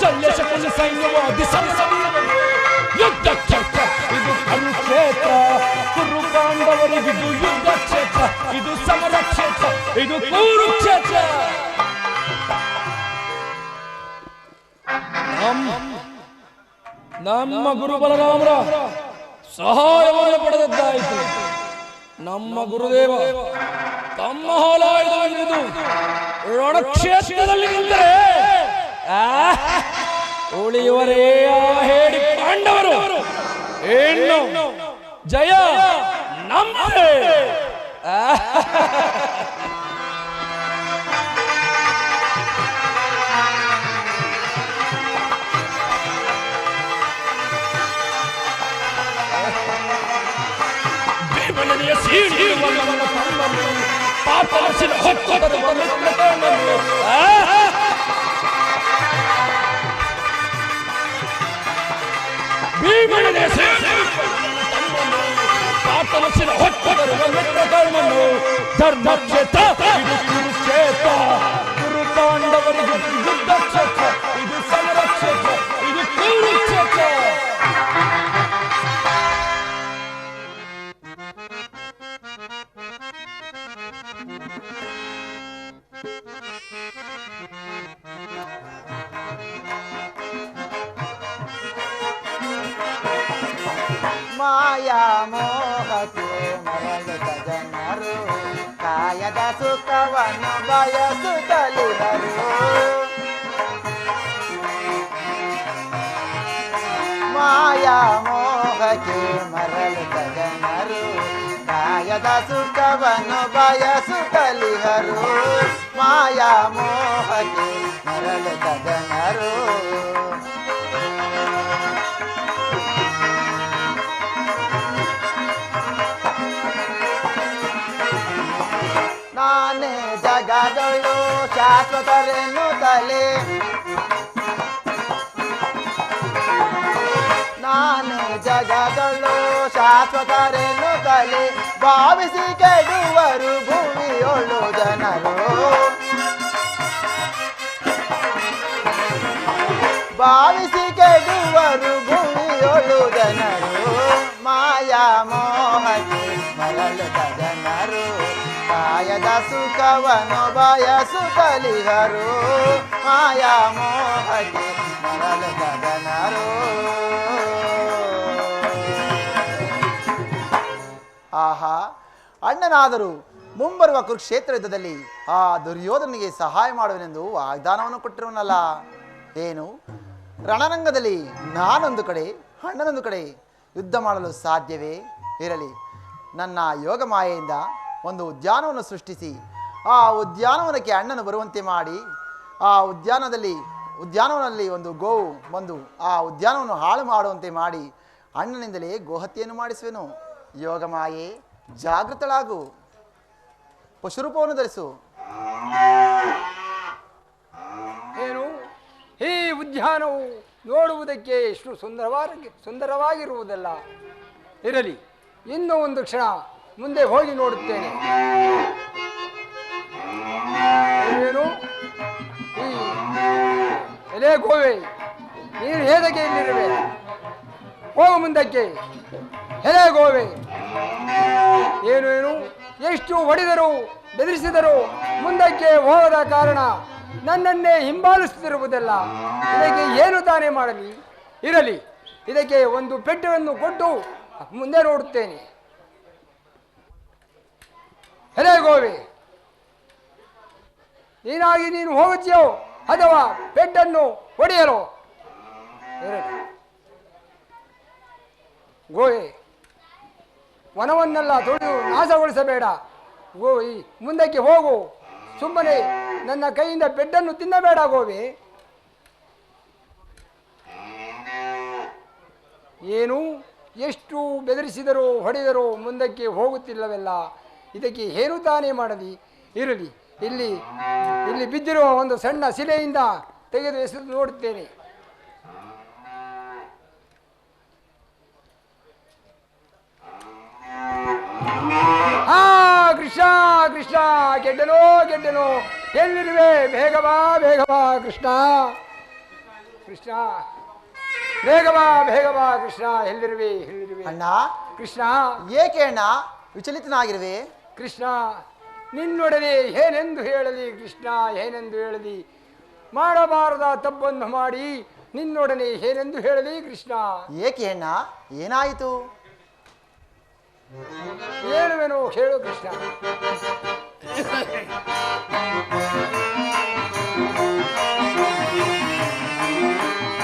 ಶಲ್ಯ ಶಕುನಿ ಸೈನ್ಯವಾದಿ ಸಮರ ವೀರರು. ಯುದ್ಧ ಕ್ಷೇತ್ರ ಇದು ಕುರುಕ್ಷೇತ್ರ, ಕುರು ಪಾಂಡವರಿಗಿದು ಯುದ್ಧ ಕ್ಷೇತ್ರ, ಇದು ಸಮರ ಕ್ಷೇತ್ರ, ಇದು ಕುರುಕ್ಷೇತ್ರ. ನಮ್ಮ ಗುರು ಬಲರಾಮರ ಸಹಾಯವನ್ನು ಪಡೆದದ್ದಾಯಿತು. ನಮ್ಮ ಗುರುದೇವ ತಮ್ಮ ಹಾಲಾಯುಧವನ್ನು ರಣಕ್ಷೇತ್ರದಲ್ಲಿ ನಿಂತರೆ ಉಳಿಯುವರೇ ಆ ಹೇಳಿ ಪಾಂಡವರು. ಏನು ಜಯ ನಮ್ಮದೇ. ಭೀಮನೆಯ ಸೀಳಿಯುವ ನನ್ನ ತಮ್ಮನು ಪಾತಲಸಿನ ಹೊತ್ತದರುವ ಮಿತ್ರ ಕಣ್ಣನು ಭೀಮನೆಯ ಸೀಳಿಯುವ ನನ್ನ ತಮ್ಮನು ಪಾತಲಸಿನ ಹೊತ್ತದರುವ ಮಿತ್ರ ಕಣ್ಣನು ಧರ್ಮಕ್ಷೇತ್ರ ಇದು ಕುರುಕ್ಷೇತ್ರ ಗುರು ಪಾಂಡವರಿಗೆ ಯುದ್ಧ ಕ್ಷೇತ್ರ ಇದು ಸಮರ ಕ್ಷೇತ್ರ ಇದು ಕುರುಕ್ಷೇತ್ರ ಮಾಯಾ ಮೋಹಕ್ಕೆ ಮರಳುತ್ತ ಜನರು ಕಾಯದ ಸುಖವನ್ನು ಬಯಸುತ್ತಲಿದರು ಮಾಯಾ ಮೋಹಕ್ಕೆ ಮರಳುತ್ತ ಜನರು ಕಾಯದ ಸುಖವನ್ನು ಬಯಸುತ್ತಲಿದರು ಮಾಯಾ ಮೋಹಕ್ಕೆ ಮರಳುತ್ತ ಜನರು ನಾನೇ ಜಗದೊಳು ಶಾಶ್ವತರೆನ್ನುತ್ತಲೇ ನಾನೇ ಜಗದೊಳು ಶಾಶ್ವತರೆನ್ನುತ್ತಲೇ ಭಾವಿಸಿ ಕೆಡುವರು ಭೂಮಿಯೊಳು ಜನರು ಭಾವಿಸಿ ಕೆಡುವರು ಭೂಮಿಯೊಳು ಜನರು ಮಾಯಾ ಮೋಹಕ್ಕೆ ಮರಳುತ್ತ ಜನರು ಕಾಯದ ಸುಖವನ್ನು ಬಯಸುತ್ತಲಿದರು ಮಾಯಾ ಮೋಹಕ್ಕೆ ಮರಳುತ್ತ ಜನರು ಆಹಾ ಅಣ್ಣನಾದರೂ ಮುಂಬರುವ ಕುರುಕ್ಷೇತ್ರ ಯುದ್ಧದಲ್ಲಿ ಆ ದುರ್ಯೋಧನಿಗೆ ಸಹಾಯ ಮಾಡುವೆನೆಂದು ವಾಗ್ದಾನವನ್ನು ಕೊಟ್ಟಿರುವನಲ್ಲ ಏನು ರಣರಂಗದಲ್ಲಿ ನಾನೊಂದು ಕಡೆ ಅಣ್ಣನೊಂದು ಕಡೆ ಯುದ್ಧ ಮಾಡಲು ಸಾಧ್ಯವೇ ಇರಲಿ ನನ್ನ ಯೋಗ ಮಾಯೆಯಿಂದ ಒಂದು ಉದ್ಯಾನವನ್ನು ಸೃಷ್ಟಿಸಿ ಆ ಉದ್ಯಾನವನಕ್ಕೆ ಅಣ್ಣನು ಬರುವಂತೆ ಮಾಡಿ ಆ ಉದ್ಯಾನವನದಲ್ಲಿ ಒಂದು ಗೋವು ಬಂದು ಆ ಉದ್ಯಾನವನ್ನು ಹಾಳು ಮಾಡುವಂತೆ ಮಾಡಿ ಅಣ್ಣನಿಂದಲೇ ಗೋಹತ್ಯೆಯನ್ನು ಮಾಡಿಸುವೆನು ಯೋಗ ಮಾಯೆ ಜಾಗೃತಳಾಗು ಪಶುರೂಪವನ್ನು ಧರಿಸು ಏನು ಈ ಉದ್ಯಾನವು ನೋಡುವುದಕ್ಕೆ ಎಷ್ಟು ಸುಂದರವಾಗಿರುವುದಲ್ಲ ಇರಲಿ ಇನ್ನೂ ಒಂದು ಕ್ಷಣ ಮುಂದೆ ಹೋಗಿ ನೋಡುತ್ತೇನೆ ಏನು ಈ ಎಲೆ ಗೋವೆ ನೀನು ಹೇದಕ್ಕೆ ಇಲ್ಲಿರುವೆ ಹೋಗು ಮುಂದಕ್ಕೆ ಎಲೆ ಗೋವೆ ಏನು ಏನು ಎಷ್ಟು ಹೊಡೆದರು ಬೆದರಿಸಿದರು ಮುಂದಕ್ಕೆ ಹೋಗದ ಕಾರಣ ನನ್ನನ್ನೇ ಹಿಂಬಾಲಿಸುತ್ತಿರುವುದಲ್ಲ ಇದಕ್ಕೆ ಏನು ತಾನೇ ಮಾಡಲಿ ಇರಲಿ ಇದಕ್ಕೆ ಒಂದು ಪೆಟ್ಟನ್ನು ಕೊಟ್ಟು ಮುಂದೆ ನೋಡುತ್ತೇನೆ ಎಲೆ ಗೋವೆ ನೀನಾಗಿ ನೀನು ಹೋಗುತ್ತೀಯೋ ಅಥವಾ ಪೆಟ್ಟನ್ನು ಹೊಡೆಯಲು ಇರಲಿ ಗೋವೆ ವನವನ್ನೆಲ್ಲ ತೊಳೆದು ನಾಶಗೊಳಿಸಬೇಡ ಗೋವಿ ಮುಂದಕ್ಕೆ ಹೋಗು ಸುಮ್ಮನೆ ನನ್ನ ಕೈಯಿಂದ ಬೆಡ್ಡನ್ನು ತಿನ್ನಬೇಡ ಗೋವಿ ಏನು ಎಷ್ಟು ಬೆದರಿಸಿದರೂ ಹೊಡೆದರೂ ಮುಂದಕ್ಕೆ ಹೋಗುತ್ತಿಲ್ಲವೆಲ್ಲ ಇದಕ್ಕೆ ಏನು ತಾನೇ ಮಾಡಲಿ ಇರಲಿ ಇಲ್ಲಿ ಬಿದ್ದಿರುವ ಒಂದು ಸಣ್ಣ ಶಿಲೆಯಿಂದ ತೆಗೆದು ಎಸೆದು ನೋಡುತ್ತೇನೆ ಕೃಷ್ಣ ಕೃಷ್ಣ ಗೆಡ್ಡನೋ ಎಲ್ಲಿರುವೆ ಬೇಗ ಬಾ ಕೃಷ್ಣ ಕೃಷ್ಣ ಬೇಗ ಬಾ ಕೃಷ್ಣ ಎಲ್ಲಿರುವೆ ಅಣ್ಣ ಕೃಷ್ಣ ಏಕೆ ಅಣ್ಣ ವಿಚಲಿತನಾಗಿರುವೆ ಕೃಷ್ಣ ನಿನ್ನೊಡನೆ ಏನೆಂದು ಹೇಳಲಿ ಕೃಷ್ಣ ಏನೆಂದು ಹೇಳಲಿ ಮಾಡಬಾರದ ತಪ್ಪನ್ನು ಮಾಡಿ ನಿನ್ನೊಡನೆ ಏನೆಂದು ಹೇಳಲಿ ಕೃಷ್ಣ ಏಕೆ ಅಣ್ಣ ಏನಾಯಿತು ಹೇಳುವೆನು ಹೇಳು ಕೃಷ್ಣ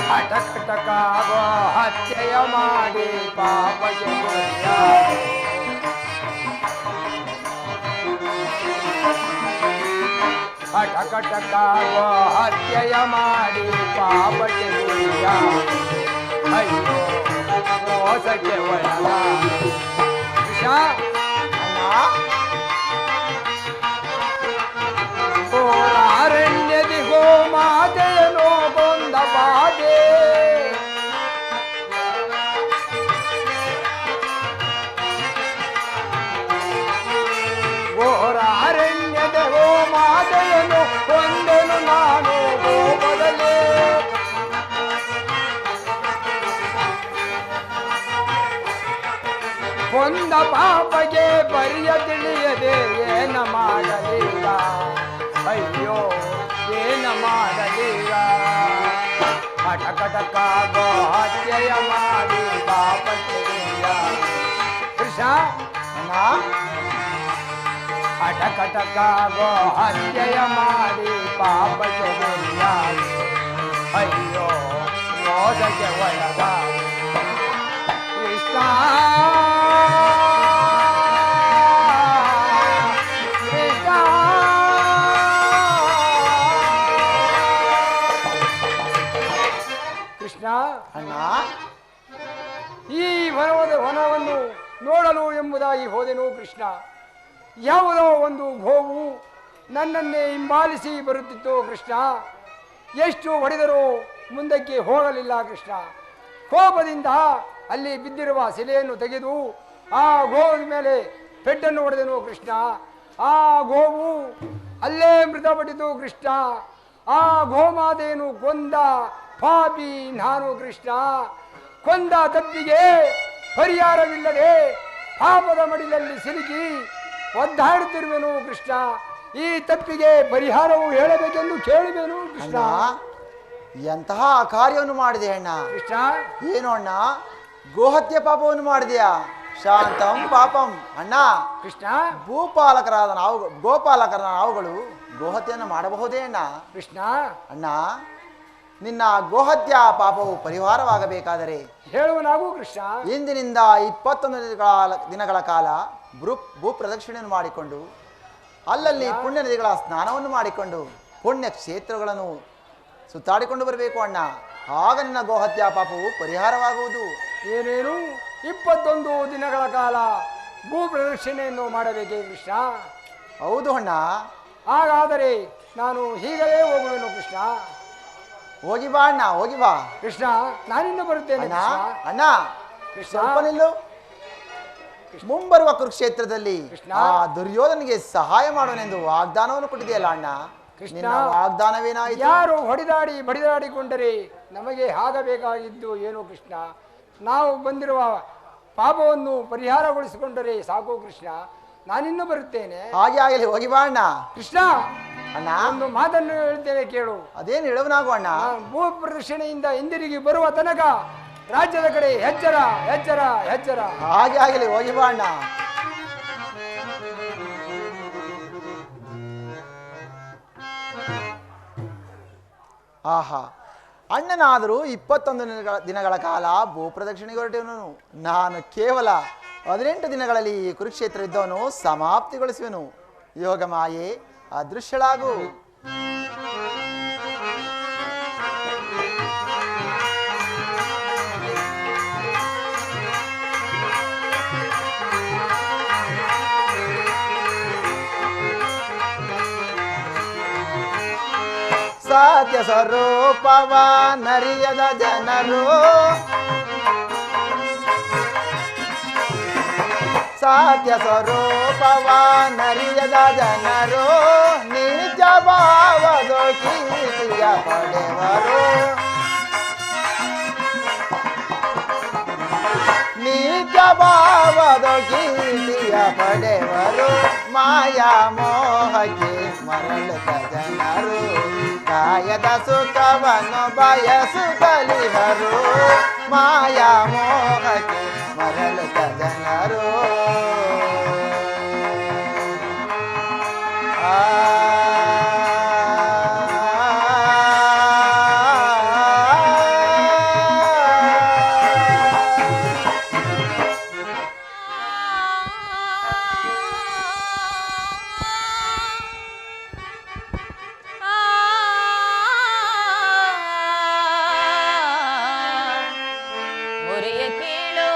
ಹಠಕಟಕಾಗೋ ಹತ್ಯೆಯ ಮಾಡಿ ಪಾಪಕ್ಕೆ ಹಠಕಟಕಾಗೋ ಹತ್ಯೆಯ ಮಾಡಿ ಪಾಪಕ್ಕೆ ಅಯ್ಯೋ ಮೋಸಕ್ಕೆ ಒಳಗ ಕೃಷ್ಣ ಕೊಂದ ಪಾಪಗೆ ಪರಿಯ ತಿಳಿಯದೆ ಏನ ಮಾಡಲೀಗ ಅಯ್ಯೋ ಏನ ಮಾಡಲೀಗ ಕಟಕಟಕಾಗೋ ಹತ್ಯೆಯ ಮಾಡಿ ಪಾಪ ತಿಳಿಯ ಕೃಷ್ಣ ಕಟಕಟಕಾಗೋ ಹತ್ಯೆಯ ಮಾಡಿ ಪಾಪ ತಿಳಿಯ ಅಯ್ಯೋ ಮೋಸಕ್ಕೆ ಒಳಗ ಕೃಷ್ಣ ಕೃಷ್ಣ ಅಣ್ಣ ಈ ವನವನ್ನು ನೋಡಲು ಎಂಬುದಾಗಿ ಹೋದೆನು ಕೃಷ್ಣ. ಯಾವುದೋ ಒಂದು ಗೋವು ನನ್ನನ್ನೇ ಹಿಂಬಾಲಿಸಿ ಬರುತ್ತಿತ್ತು ಕೃಷ್ಣ. ಎಷ್ಟು ಹೊಡೆದರೂ ಮುಂದಕ್ಕೆ ಹೋಗಲಿಲ್ಲ ಕೃಷ್ಣ. ಕೋಪದಿಂದ ಅಲ್ಲಿ ಬಿದ್ದಿರುವ ಶಿಲೆಯನ್ನು ತೆಗೆದು ಆ ಗೋವಿನ ಮೇಲೆ ಪೆಟ್ಟನ್ನು ಹೊಡೆದೆನು ಕೃಷ್ಣ. ಆ ಗೋವು ಅಲ್ಲೇ ಮೃತಪಟ್ಟಿತು ಕೃಷ್ಣ. ಆ ಗೋಮಾತೆಯನ್ನು ಕೊಂದ ಪಾಪಿ ನಾನು ಕೃಷ್ಣ. ಕೊಂದ ತಪ್ಪಿಗೆ ಪರಿಹಾರವಿಲ್ಲದೆ ಪಾಪದ ಮಡಿಲಲ್ಲಿ ಸಿಲುಕಿ ಒದ್ದಾಡುತ್ತಿರುವೆನು ಕೃಷ್ಣ. ಈ ತಪ್ಪಿಗೆ ಪರಿಹಾರವು ಹೇಳಬೇಕೆಂದು ಕೇಳುವೆನು ಕೃಷ್ಣ. ಎಂತಹ ಕಾರ್ಯವನ್ನು ಮಾಡಿದೆ ಅಣ್ಣ ಕೃಷ್ಣ. ಏನು ಅಣ್ಣ, ಗೋಹತ್ಯೆ ಪಾಪವನ್ನು ಮಾಡಿದೆಯಾ? ಶಾಂತಂ ಪಾಪಂ. ಅಣ್ಣ ಕೃಷ್ಣ, ಗೋಪಾಲಕರ ನಾವುಗಳು ಗೋಹತ್ಯೆಯನ್ನು ಮಾಡಬಹುದೇ ಅಣ್ಣ? ಕೃಷ್ಣ. ಅಣ್ಣ, ನಿನ್ನ ಗೋಹತ್ಯಾ ಪಾಪವು ಪರಿಹಾರವಾಗಬೇಕಾದರೆ ಹೇಳುವನಾಗೂ ಕೃಷ್ಣ. ಇಂದಿನಿಂದ 21 ದಿನಗಳ ಕಾಲ ಭೂ ಪ್ರದಕ್ಷಿಣೆಯನ್ನು ಮಾಡಿಕೊಂಡು ಅಲ್ಲಲ್ಲಿ ಪುಣ್ಯ ನದಿಗಳ ಸ್ನಾನವನ್ನು ಮಾಡಿಕೊಂಡು ಪುಣ್ಯ ಕ್ಷೇತ್ರಗಳನ್ನು ಸುತ್ತಾಡಿಕೊಂಡು ಬರಬೇಕು ಅಣ್ಣ. ಆಗ ನಿನ್ನ ಗೋಹತ್ಯಾ ಪಾಪವು ಪರಿಹಾರವಾಗುವುದು. ಏನೇನು 21 ದಿನಗಳ ಕಾಲ ಭೂ ಪ್ರದಕ್ಷಿಣೆಯನ್ನು ಮಾಡಬೇಕೇ ಕೃಷ್ಣ? ಹೌದು ಅಣ್ಣ. ಹಾಗಾದರೆ ನಾನು ಹೀಗಲೇ ಹೋಗುವೆನು ಕೃಷ್ಣ. ಹೋಗಿ ಬಾ ಅಣ್ಣ, ಹೋಗಿ ಬಾ ಕೃಷ್ಣ. ನಾನಿನ್ನು ಬರುತ್ತೇನೆ ಅಣ್ಣ. ಕೃಷ್ಣ. ಅಣ್ಣ ಕೃಷ್ಣ. ಸ್ವಲ್ಪ ನಿಲ್ಲು. ಮುಂಬರುವ ಕುರುಕ್ಷೇತ್ರದಲ್ಲಿ ಕೃಷ್ಣ. ಆ ದುರ್ಯೋಧನಿಗೆ ಸಹಾಯ ಮಾಡೋನೆಂದು ವಾಗ್ದಾನವನ್ನು ಕೊಟ್ಟಿದೆಯಲ್ಲ ಅಣ್ಣ, ಕೃಷ್ಣ. ನಿನ್ನ ವಾಗ್ದಾನವೇನಾಯಿತು? ಯಾರು ಹೊಡೆದಾಡಿ ಬಡಿದಾಡಿಕೊಂಡರೆ ನಮಗೆ ಆಗಬೇಕಾಗಿದ್ದು ಏನು ಕೃಷ್ಣ? ನಾವು ಬಂದಿರುವ ಪಾಪವನ್ನು ಪರಿಹಾರಗೊಳಿಸಿಕೊಂಡರೆ ಸಾಕು ಕೃಷ್ಣ. ನಾನಿನ್ನು ಬರುತ್ತೇನೆ. ಹಾಗೆ ಆಗಲಿ, ಹೋಗಿ ಬಾ ಅಣ್ಣ. ಕೃಷ್ಣ, ಅಣ್ಣ ಒಂದು ಮಾತನ್ನು ಹೇಳ್ತೇನೆ ಕೇಳು. ಅದೇನು ಹೇಳುವನಾಗು ಅಣ್ಣ? ಭೂ ಪ್ರದಕ್ಷಿಣೆಯಿಂದ ಹಿಂದಿರುಗಿ ಬರುವ ತನಕ ರಾಜ್ಯದ ಕಡೆ ಎಚ್ಚರ ಎಚ್ಚರ ಎಚ್ಚರ. ಹಾಗೆ ಆಗಲಿ, ಹೋಗಿ ಬಾ ಅಣ್ಣ. ಆಹಾ, ಅಣ್ಣನಾದರೂ 21 ದಿನಗಳ ಕಾಲ ಭೂ ಪ್ರದಕ್ಷಿಣೆಗೆ ಹೊರಟವನು. ನಾನು ಕೇವಲ 18 ದಿನಗಳಲ್ಲಿ ಈ ಕುರುಕ್ಷೇತ್ರ ಯುದ್ಧವನ್ನು ಸಮಾಪ್ತಿಗೊಳಿಸುವೆನು. ಯೋಗ ಮಾಯೆ ಅದೃಶ್ಯಳಾಗು. ಸತ್ಯ ಸ್ವರೂಪವ ನರಿಯದ ಜನರು, ಸತ್ಯ ಸ್ವರೂಪವ ನರಿಯದ ಜನರು, ನಿಜ ಭಾವದ ಕೀರ್ತಿಯ ಪಡೆವರು, ನಿಜ ಭಾವದ ಕೀರ್ತಿಯ ಪಡೆವರು, ಮಾಯಾ ಮೋಹಕ್ಕೆ ಮರಳುತ್ತ ಜನರು, ಕಾಯದ ಸುಖವನ್ನು ಬಯಸುತ್ತಲಿಹರು, ಮಾಯಾ ಮೋಹಕ್ಕೆ ಮರಳುತ್ತ ಜನರು. ಮೊರೆಯ ಕೇಳೋ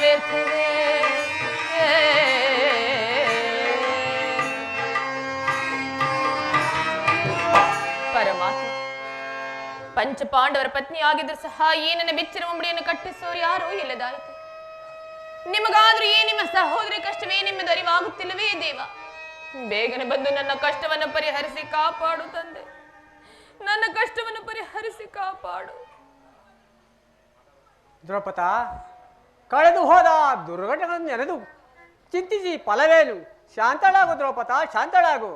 ವ್ಯರ್ಥವೇ. ಪರಮಾತ್ಮ ಪಂಚಪಾಂಡವರ ಪತ್ನಿಯಾಗಿದ್ದರೂ ಸಹ ಈ ನನ್ನ ಬೆಚ್ಚಿನ ಮುಂಬಡಿಯನ್ನು ಕಟ್ಟಿಸೋರು ಯಾರೂ ಇಲ್ಲದಾಯಿತು. ನಿಮಗಾದ್ರೂ ನಿಮ್ಮ ಸಹೋದರಿ ಕಷ್ಟವೇ ನಿಮ್ಮದು ಅರಿವಾಗುತ್ತಿಲ್ಲವೇ ದೇವ? ಬೇಗನೆ ಬಂದು ನನ್ನ ಕಷ್ಟವನ್ನು ಪರಿಹರಿಸಿ ಕಾಪಾಡು ತಂದೆ, ನನ್ನ ಕಷ್ಟವನ್ನು ಪರಿಹರಿಸಿ ಕಾಪಾಡು. ದ್ರೌಪದ, ಕಳೆದು ಹೋದ ದುರ್ಘಟನೆಗಳನ್ನು ನೆನೆದು ಚಿಂತಿಸಿ ಫಲವೇನು? ಶಾಂತಳಾಗು ದ್ರೌಪದ, ಶಾಂತಳಾಗು.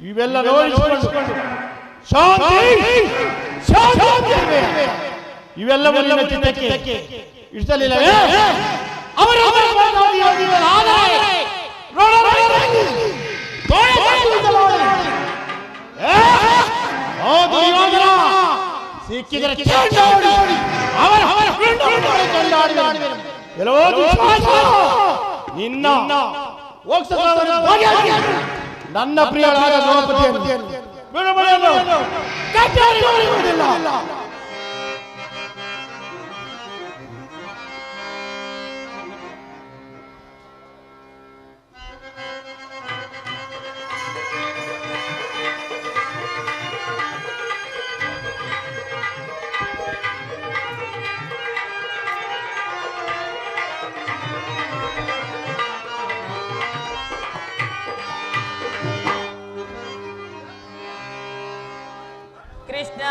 ಇವೆಲ್ಲ ನೋಡಿಕೊಂಡು ಶಾಂತಿ ಶಾಂತಿ ಇವೆಲ್ಲವನ್ನ ಚಿತ್ತಕ್ಕೆ ಇಷ್ಟಲಿಲ್ಲವೇ? ಸಿಕ್ಕಿದರೆ ನಿನ್ನ ನನ್ನ ಪ್ರಿಯಳಾದ ದ್ರೌಪದಿಯನ್ನು ಬಿಡುವುದಿಲ್ಲ. ಕೃಷ್ಣ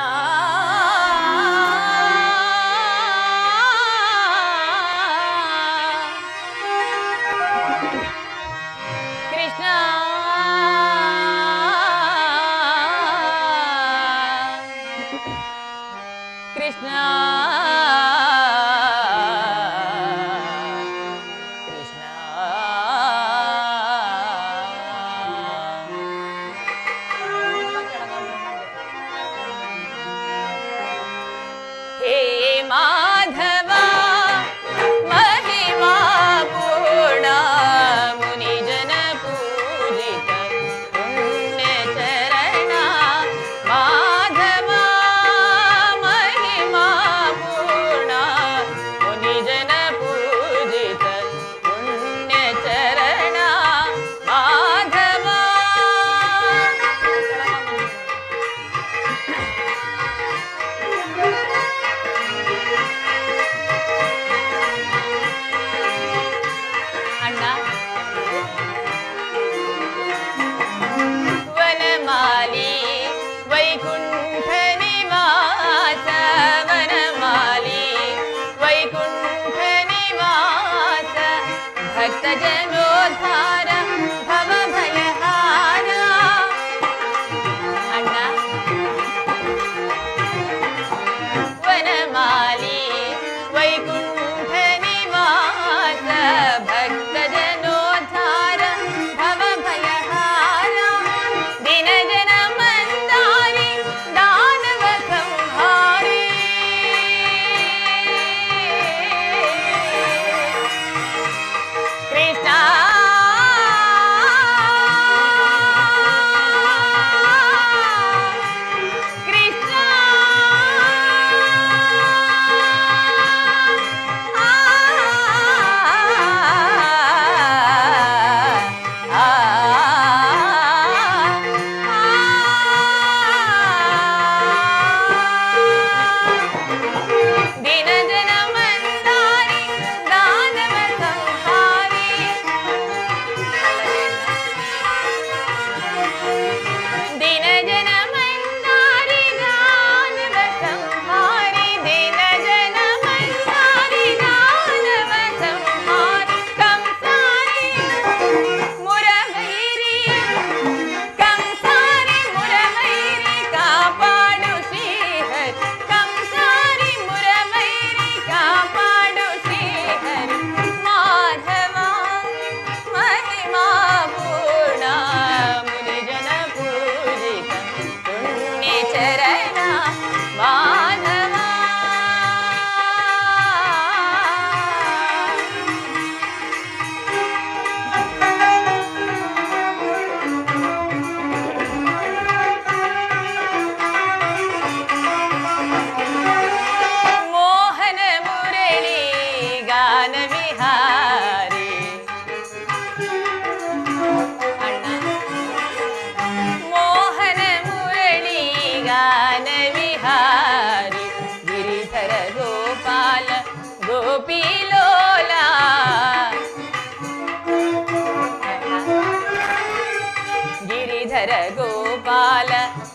ನರ ಗೋಪಾಲ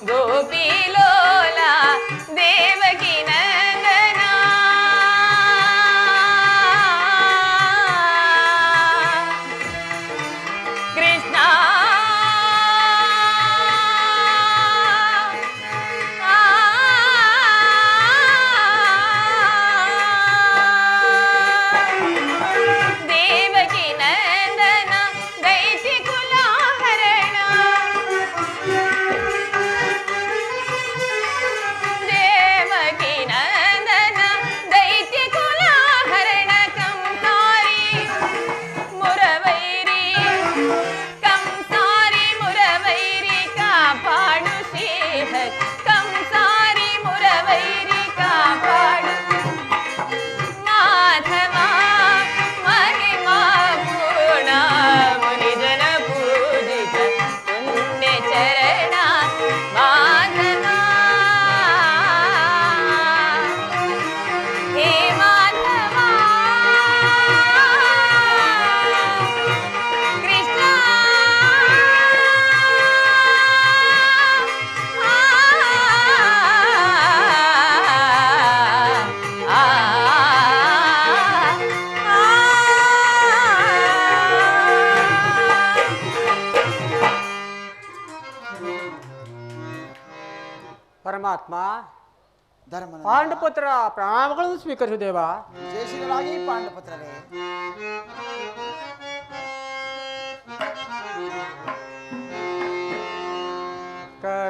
ಗೋಪಿಲೋಲ ದೇವಕಿ ನಂದನ ಕೃಷ್ಣ ದೇವಕಿ ನಂದನ ದೈತ್ಯ ಕುಲಹರಣ ದೇವಕಿ ನಂದನ ದೈತ್ಯ ಕುಲಹರಣ ಕಂಸಾರಿ ಮುರವೈರಿ ಕಂಸಾರಿ ಮುರವೈರಿ ಕಾಪಾಡು ಶ್ರೀಹರಿ ಕಂಸಾರಿ ಮುರವೈರಿ ಕಾಪಾಡು ಮಾಧವ ಮಹಿಮಾ ಪೂರ್ಣ ಮುನಿಜನ ಪೂಜಿತ ಪುಣ್ಯ ಚರಣ ಮಾಧವ ಹೇ ಮಾಧವ ಕೃಷ್ಣ ಪರಮಾತ್ಮ ಧರ್ಮನಂದನ ಪಾಂಡುಪುತ್ರ ಪ್ರಣಾಮಗಳನ್ನು ಸ್ವೀಕರಿಸು ದೇವ. ಜಯಶೀಲರಾಗಿ ಪಾಂಡುಪುತ್ರರೇ.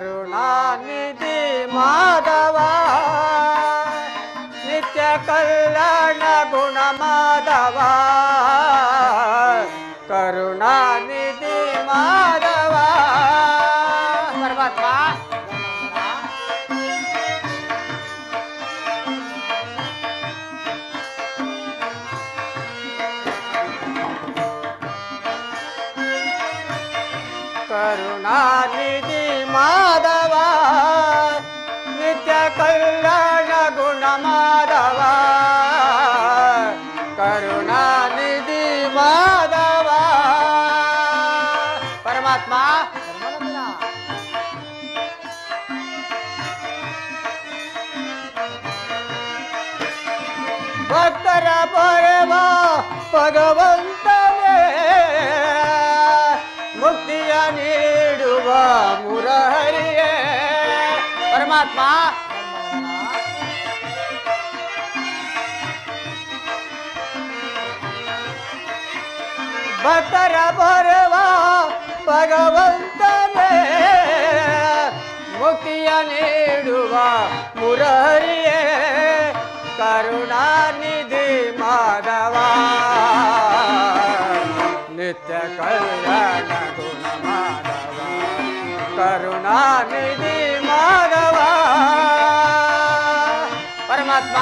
ಕರುಣಾನಿಧಿ ಮಾಧವ ನಿತ್ಯ ಕಲ್ಯಾಣ ಗುಣ ಮಾಧವ ಕರುಣಾನಿಧಿ ಮಾಧವ ಪರಮಾತ್ಮ ಕರುಣಾನಿಧಿ ಮಾಧವ ನಿತ್ಯ ಕಲ್ಯಾಣ ಗುಣ ಮಾಧವ ಕರುಣಾನಿಧಿ ಮಾಧವ ಪರಮಾತ್ಮ ಧರ್ಮನಂದನ ಭಕ್ತರ ಪರಮ ಭಗವಂತನೇ ಮುಕ್ತಿಯ ನೀಡುವ ಮುರಹರಿಯೇ ಪರಮಾತ್ಮ ಭಕ್ತರ ಪರಮ ಭಗವಂತನೇ ಮುಕ್ತಿಯ ನೀಡುವ ಮುರಹರಿಯೇ ಕರುಣಾನಿಧಿ ಮಾಧವ ನಿತ್ಯ ಕಲ್ಯಾಣ ಗುಣ ಮಾಧವ ಕರುಣಾನಿಧಿ ಮಾಧವ ಪರಮಾತ್ಮ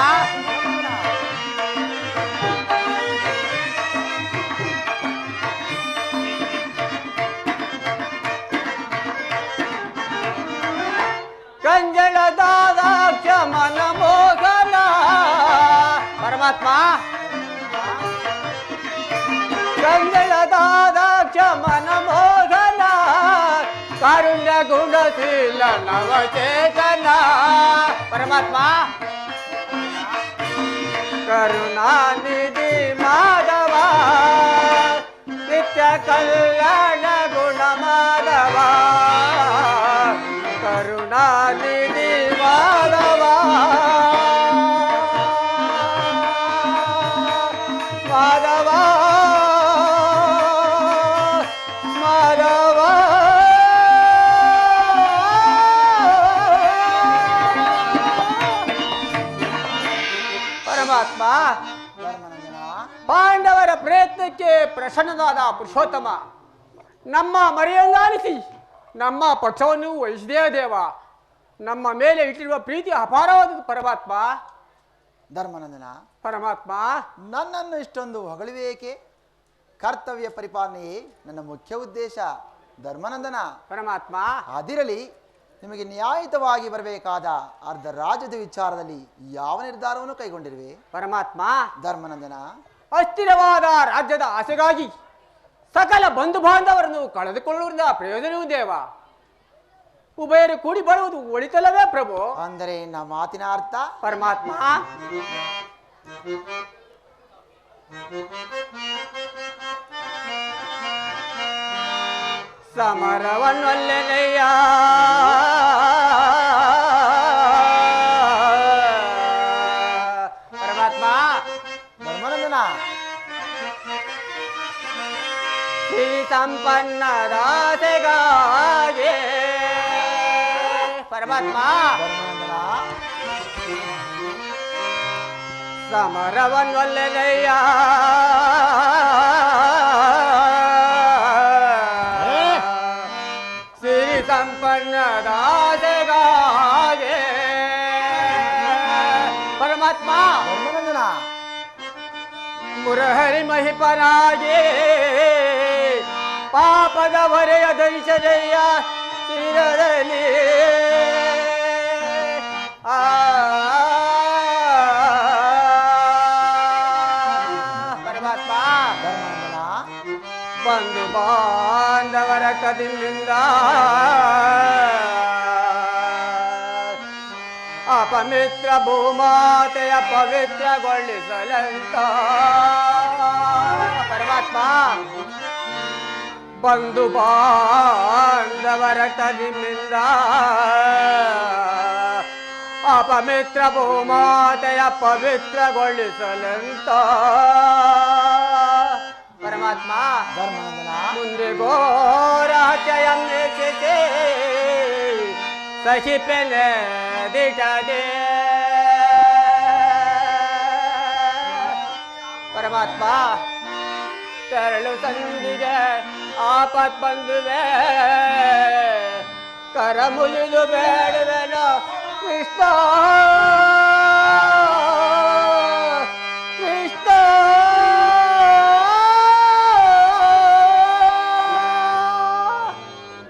ಕಂಜಲದಾದಾಕ್ಷ ಮನ ಮೋಹನ ಪರಮಾತ್ಮ ಕಂಜಲದಾದಾಕ್ಷ ಮನ ಮೋಹನ ಕಾರುಣ್ಯ ಗುಣಶೀಲ ನವಚೇತನ ಪರಮಾತ್ಮ ಕರುಣಾನಿಧಿ ಮಾಧವ ನಿತ್ಯ ಕಲ್ಯಾಣ ಗುಣ ಮಾಧವ ಕರುಣಾನಿಧಿ ಮಾಧವ ಮಾಧವ ಮಾಧವ ಪರಮಾತ್ಮ ಧರ್ಮನಂದನ ಪಾಂಡವರ ಪ್ರಯತ್ನಕ್ಕೆ ಪ್ರಸನ್ನನಾದ ಪುರುಷೋತ್ತಮ ನಮ್ಮ ಮರೆಯನ್ನಾಲಿಸಿ ನಮ್ಮ ಪಕ್ಷವನ್ನು ವಹಿಸಿದೇ ದೇವ. ನಮ್ಮ ಮೇಲೆ ಇಟ್ಟಿರುವ ಪ್ರೀತಿ ಅಪಾರವಾದದ್ದು ಪರಮಾತ್ಮ. ಧರ್ಮನಂದನ ಪರಮಾತ್ಮ ನನ್ನನ್ನು ಇಷ್ಟೊಂದು ಹೊಗಳಿವೇಕೆ? ಕರ್ತವ್ಯ ಪರಿಪಾಲನೆಯೇ ನನ್ನ ಮುಖ್ಯ ಉದ್ದೇಶ. ಧರ್ಮನಂದನ ಪರಮಾತ್ಮ ಅದಿರಲಿ, ನಿಮಗೆ ನ್ಯಾಯಯುತವಾಗಿ ಬರಬೇಕಾದ ಅರ್ಧ ರಾಜ್ಯದ ವಿಚಾರದಲ್ಲಿ ಯಾವ ನಿರ್ಧಾರವನ್ನು ಕೈಗೊಂಡಿರುವೆ? ಪರಮಾತ್ಮ ಧರ್ಮನಂದನ ಅಸ್ಥಿರವಾದ ರಾಜ್ಯದ ಆಸೆಗಾಗಿ ಸಕಲ ಬಂಧು ಬಾಂಧವರನ್ನು ಕಳೆದುಕೊಳ್ಳುವುದರಿಂದ ಪ್ರಯೋಜನವೂ ದೇವ. ಉಭಯರು ಕೂಡಿ ಬರುವುದು ಒಳಿತಲ್ಲವೇ ಪ್ರಭು? ಅಂದರೆ ನಮ್ಮ ಮಾತಿನ ಅರ್ಥ ಪರಮಾತ್ಮ ಸಮರವನ್ನೊಲ್ಲೆನೆಯ ಪರಮಾತ್ಮ ಧರ್ಮನಂದನ ಶ್ರೀ ಸಂಪನ್ನ ದಾಸೆಗಾಗೆ ಪರಮಾತ್ಮ ಧರ್ಮನಂದನ ಸಮರವನ್ನೊಲ್ಲೆನೆಯ ಸಿರಿ ಸಂಪನ್ನ ದಾಸೆಗಾಗೆ ಪರಮಾತ್ಮ ಧರ್ಮನಂದನ ಮುರಹರಿ ಮಹಿಪನಾಗೆ ಪಾಪದ ಹೊರೆಯ ಧರಿಸದೆಯ ಶಿರದಲ್ಲಿ ಪರಮಾತ್ಮ ಧರ್ಮನಂದನ ಬಂಧು ಬಾಂಧವರ ಕದಿಲಿಂದ ಅಪಮಿತ್ರ ಭೂಮಾತೆಯ ಪವಿತ್ರಗೊಳಿಸಲಂತ ಪರಮಾತ್ಮ ಬಂಧು ಬಾಂಧವರ ಕದಿಲಿಂದ ಅಪಮಿತ್ರ ಭೂಮಾತೆಯ ಪವಿತ್ರಗೊಳಿಸಲಂತ ಪರಮಾತ್ಮ ಧರ್ಮನಂದನ ಮುಂದೆ ಘೋರಾಚಯನ್ನಿಸಿದೆ ಸಹಿಪೆನೆ ದಿಟದೆ ಪರಮಾತ್ಮ ತೆರಳು ಸಂಧಿಗೆ ಆಪತ್ ಬಂದುವೆ ಕರ ಮುಗಿದು ಬೇಡುವೆನ ಕೃಷ್ಣ ಕೃಷ್ಣ